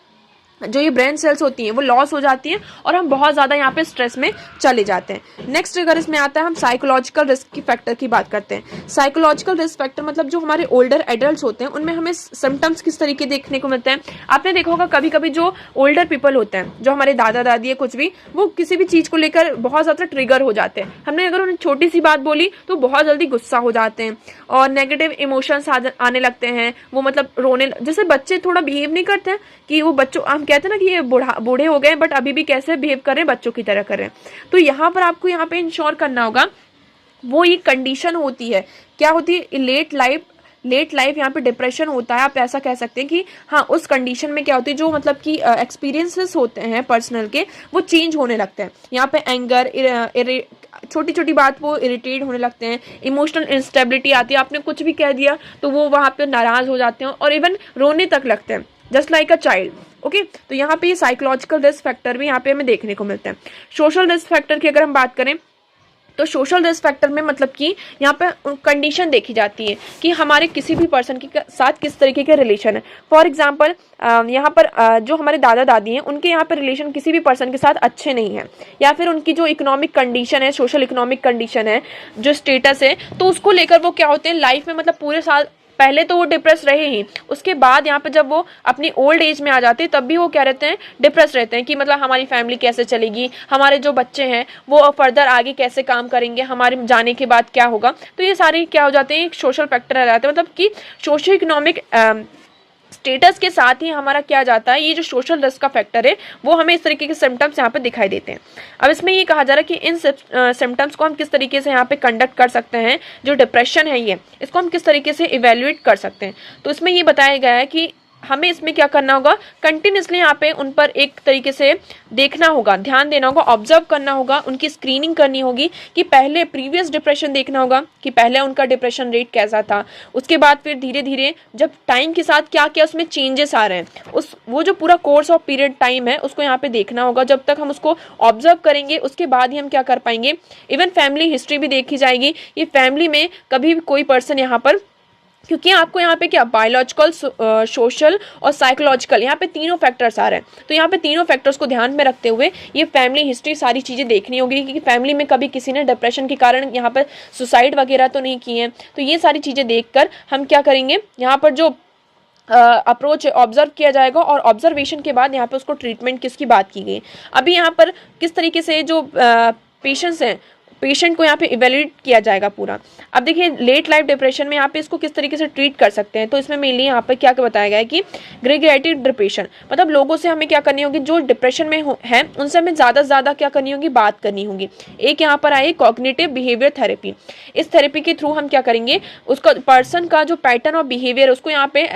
जो ये ब्रेन सेल्स होती हैं वो लॉस हो जाती हैं और हम बहुत ज़्यादा यहाँ पे स्ट्रेस में चले जाते हैं। नेक्स्ट अगर इसमें आता है, हम साइकोलॉजिकल रिस्क की फैक्टर की बात करते हैं। साइकोलॉजिकल रिस्क फैक्टर मतलब जो हमारे ओल्डर एडल्ट्स होते हैं उनमें हमें सिम्टम्स किस तरीके देखने को मिलते हैं। आपने देखा होगा कभी कभी जो ओल्डर पीपल होते हैं, जो हमारे दादा दादी है कुछ भी, वो किसी भी चीज़ को लेकर बहुत ज़्यादा ट्रिगर हो जाते हैं। हमने अगर उन्हें छोटी सी बात बोली तो बहुत जल्दी गुस्सा हो जाते हैं और नेगेटिव इमोशंस आने लगते हैं, वो मतलब रोने, जैसे बच्चे थोड़ा बिहेव नहीं करते हैं कि वो बच्चों, हम कहते हैं ना कि ये बूढ़े हो गए बट अभी भी कैसे बिहेव कर रहे हैं, बच्चों की तरह कर रहे हैं। तो यहाँ पर आपको यहाँ पे इंश्योर करना होगा, वो ये कंडीशन होती है, क्या होती है, लेट लाइफ यहाँ पे डिप्रेशन होता है। आप ऐसा कह सकते हैं कि हाँ, उस कंडीशन में क्या होती है, जो मतलब कि एक्सपीरियंसेस होते हैं पर्सनल के, वो चेंज होने लगते हैं। यहाँ पे एंगर, छोटी छोटी बात वो इरिटेट होने लगते हैं, इमोशनल इंस्टेबिलिटी आती है, आपने कुछ भी कह दिया तो वो वहाँ पे नाराज हो जाते हैं और इवन रोने तक लगते हैं, just like a child. Okay, तो यहाँ पे ये साइकोलॉजिकल रिस्क फैक्टर भी यहाँ पे हमें देखने को मिलते हैं। सोशल रिस्क फैक्टर की अगर हम बात करें तो सोशल रिस्क फैक्टर में मतलब कि यहाँ पे कंडीशन देखी जाती है कि हमारे किसी भी पर्सन के साथ किस तरीके के रिलेशन है। फॉर एग्जांपल यहाँ पर जो हमारे दादा दादी हैं उनके यहाँ पर रिलेशन किसी भी पर्सन के साथ अच्छे नहीं है, या फिर उनकी जो इकोनॉमिक कंडीशन है, सोशल इकोनॉमिक कंडीशन है, जो स्टेटस है, तो उसको लेकर वो क्या होते हैं लाइफ में, मतलब पूरे साल पहले तो वो डिप्रेस रहे ही, उसके बाद यहाँ पे जब वो अपनी ओल्ड एज में आ जाते हैं तब भी वो क्या रहते हैं, डिप्रेस रहते हैं कि मतलब हमारी फैमिली कैसे चलेगी, हमारे जो बच्चे हैं वो फर्दर आगे कैसे काम करेंगे, हमारे जाने के बाद क्या होगा। तो ये सारे क्या हो जाते हैं, एक सोशल फैक्टर आ जाते हैं, मतलब कि सोशल इकोनॉमिक स्टेटस के साथ ही हमारा क्या जाता है, ये जो सोशल रिस्क का फैक्टर है वो हमें इस तरीके के सिम्टम्स यहाँ पे दिखाई देते हैं। अब इसमें ये कहा जा रहा है कि इन सिम्टम्स को हम किस तरीके से यहाँ पे कंडक्ट कर सकते हैं, जो डिप्रेशन है ये, इसको हम किस तरीके से इवेल्युएट कर सकते हैं। तो इसमें ये बताया गया है कि हमें इसमें क्या करना होगा, कंटिन्यूसली यहाँ पे उन पर एक तरीके से देखना होगा, ध्यान देना होगा, ऑब्जर्व करना होगा, उनकी स्क्रीनिंग करनी होगी कि पहले प्रीवियस डिप्रेशन देखना होगा कि पहले उनका डिप्रेशन रेट कैसा था, उसके बाद फिर धीरे धीरे जब टाइम के साथ क्या क्या उसमें चेंजेस आ रहे हैं, वो जो पूरा कोर्स ऑफ पीरियड टाइम है उसको यहाँ पे देखना होगा। जब तक हम उसको ऑब्जर्व करेंगे उसके बाद ही हम क्या कर पाएंगे, इवन फैमिली हिस्ट्री भी देखी जाएगी, ये फैमिली में कभी भी कोई पर्सन यहाँ पर, क्योंकि आपको यहाँ पे क्या बायोलॉजिकल, सोशल और साइकोलॉजिकल, यहाँ पे तीनों फैक्टर्स आ रहे हैं, तो यहाँ पे तीनों फैक्टर्स को ध्यान में रखते हुए ये फैमिली हिस्ट्री सारी चीज़ें देखनी होगी कि फैमिली में कभी किसी ने डिप्रेशन के कारण यहाँ पर सुसाइड वगैरह तो नहीं किए हैं। तो ये सारी चीज़ें देखकर हम क्या करेंगे, यहाँ पर जो अप्रोच ऑब्जर्व किया जाएगा और ऑब्जर्वेशन के बाद यहाँ पे उसको ट्रीटमेंट किसकी बात की गई। अभी यहाँ पर किस तरीके से जो पेशेंट्स हैं, पेशेंट को यहाँ पे इवेल्युएट किया जाएगा पूरा। अब देखिए लेट लाइफ डिप्रेशन में यहाँ पे इसको किस तरीके से ट्रीट कर सकते हैं, तो इसमें मेनली यहाँ पे क्या बताया गया है कि ग्रेगेटिव डिप्रेशन, मतलब लोगों से हमें क्या करनी होगी, जो डिप्रेशन में है उनसे हमें ज़्यादा से ज़्यादा क्या करनी होगी, बात करनी होगी। एक यहाँ पर आई कॉग्निटिव बिहेवियर थेरेपी। इस थेरेपी के थ्रू हम क्या करेंगे, उसका पर्सन का जो पैटर्न ऑफ बिहेवियर उसको यहाँ पे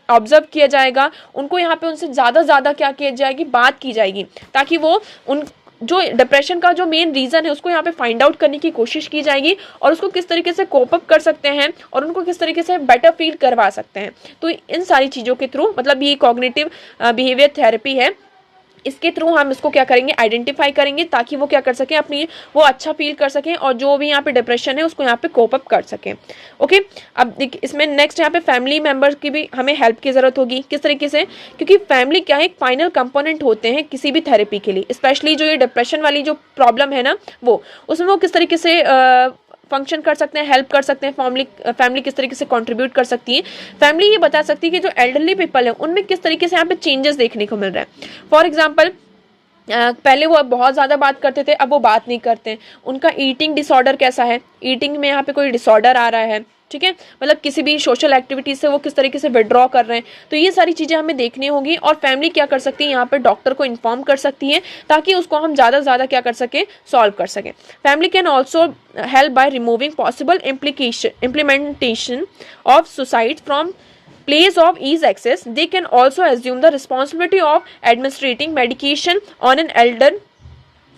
ऑब्जर्व किया जाएगा, उनको यहाँ पे उनसे ज़्यादा से ज़्यादा क्या किया जाएगी, बात की जाएगी, ताकि वो उन जो डिप्रेशन का जो मेन रीज़न है उसको यहाँ पे फाइंड आउट करने की कोशिश की जाएगी और उसको किस तरीके से कोप अप कर सकते हैं और उनको किस तरीके से बेटर फील करवा सकते हैं। तो इन सारी चीज़ों के थ्रू, मतलब ये कॉग्निटिव बिहेवियर थेरेपी है, इसके थ्रू हम इसको क्या करेंगे, आइडेंटिफाई करेंगे, ताकि वो क्या कर सकें, अपनी वो अच्छा फील कर सकें और जो भी यहाँ पे डिप्रेशन है उसको यहाँ पे कोप अप कर सकें। ओके, अब देखिए इसमें नेक्स्ट यहाँ पे फैमिली मेंबर्स की भी हमें हेल्प की ज़रूरत होगी। किस तरीके से, क्योंकि फैमिली क्या है, एक फाइनल कंपोनेंट होते हैं किसी भी थेरेपी के लिए, स्पेशली जो ये डिप्रेशन वाली जो प्रॉब्लम है ना, वो उसमें वो किस तरीके से फंक्शन कर सकते हैं, हेल्प कर सकते हैं, फैमिली किस तरीके से कंट्रीब्यूट कर सकती है। फैमिली ये बता सकती है कि जो एल्डरली पीपल है उनमें किस तरीके से यहाँ पे चेंजेस देखने को मिल रहा है। फॉर एग्जाम्पल पहले वो बहुत ज़्यादा बात करते थे, अब वो बात नहीं करते। उनका ईटिंग डिसऑर्डर कैसा है, ईटिंग में यहाँ पे कोई डिसऑर्डर आ रहा है, ठीक है, मतलब किसी भी सोशल एक्टिविटीज से वो किस तरीके से विड्रॉ कर रहे हैं। तो ये सारी चीज़ें हमें देखनी होगी और फैमिली क्या कर सकती है, यहाँ पर डॉक्टर को इन्फॉर्म कर सकती है ताकि उसको हम ज़्यादा से ज़्यादा क्या कर सकें, सॉल्व कर सकें। Family can also help by removing possible implementation of suicide from place of ease access. They can also assume the responsibility of administering medication on an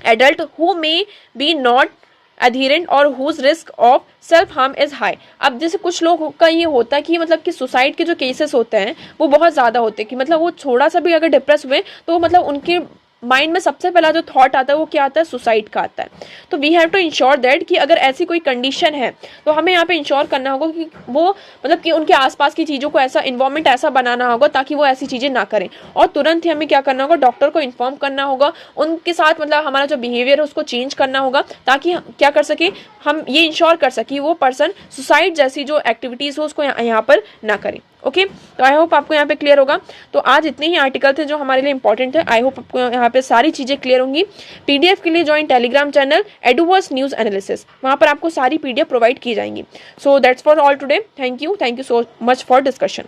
adult who may be not adherent or whose risk of self harm is high. अब जैसे कुछ लोग का ये होता है कि मतलब कि सुसाइड के जो केसेस होते हैं वो बहुत ज़्यादा होते हैं, कि मतलब वो थोड़ा सा भी अगर डिप्रेस हुए तो मतलब उनके माइंड में सबसे पहला जो थॉट आता है वो क्या आता है, सुसाइड का आता है। तो we have to ensure that कि अगर ऐसी कोई कंडीशन है तो हमें यहाँ पे इंश्योर करना होगा कि वो मतलब कि उनके आसपास की चीज़ों को ऐसा इन्वायरमेंट ऐसा बनाना होगा ताकि वो ऐसी चीज़ें ना करें, और तुरंत ही हमें क्या करना होगा, डॉक्टर को इन्फॉर्म करना होगा, उनके साथ मतलब हमारा जो बिहेवियर है उसको चेंज करना होगा ताकि क्या कर सके, हम ये इंश्योर कर सके वो पर्सन सुसाइड जैसी जो एक्टिविटीज़ हो उसको यहाँ पर ना करें। ओके, तो आई होप आपको यहाँ पे क्लियर होगा। तो आज इतने ही आर्टिकल थे जो हमारे लिए इंपॉर्टेंट है। आई होप आपको यहाँ पे सारी चीज़ें क्लियर होंगी। पीडीएफ के लिए join Telegram channel Eduverse news analysis, वहाँ पर आपको सारी पीडीएफ प्रोवाइड की जाएंगी। So that's for all today. Thank you so much for discussion.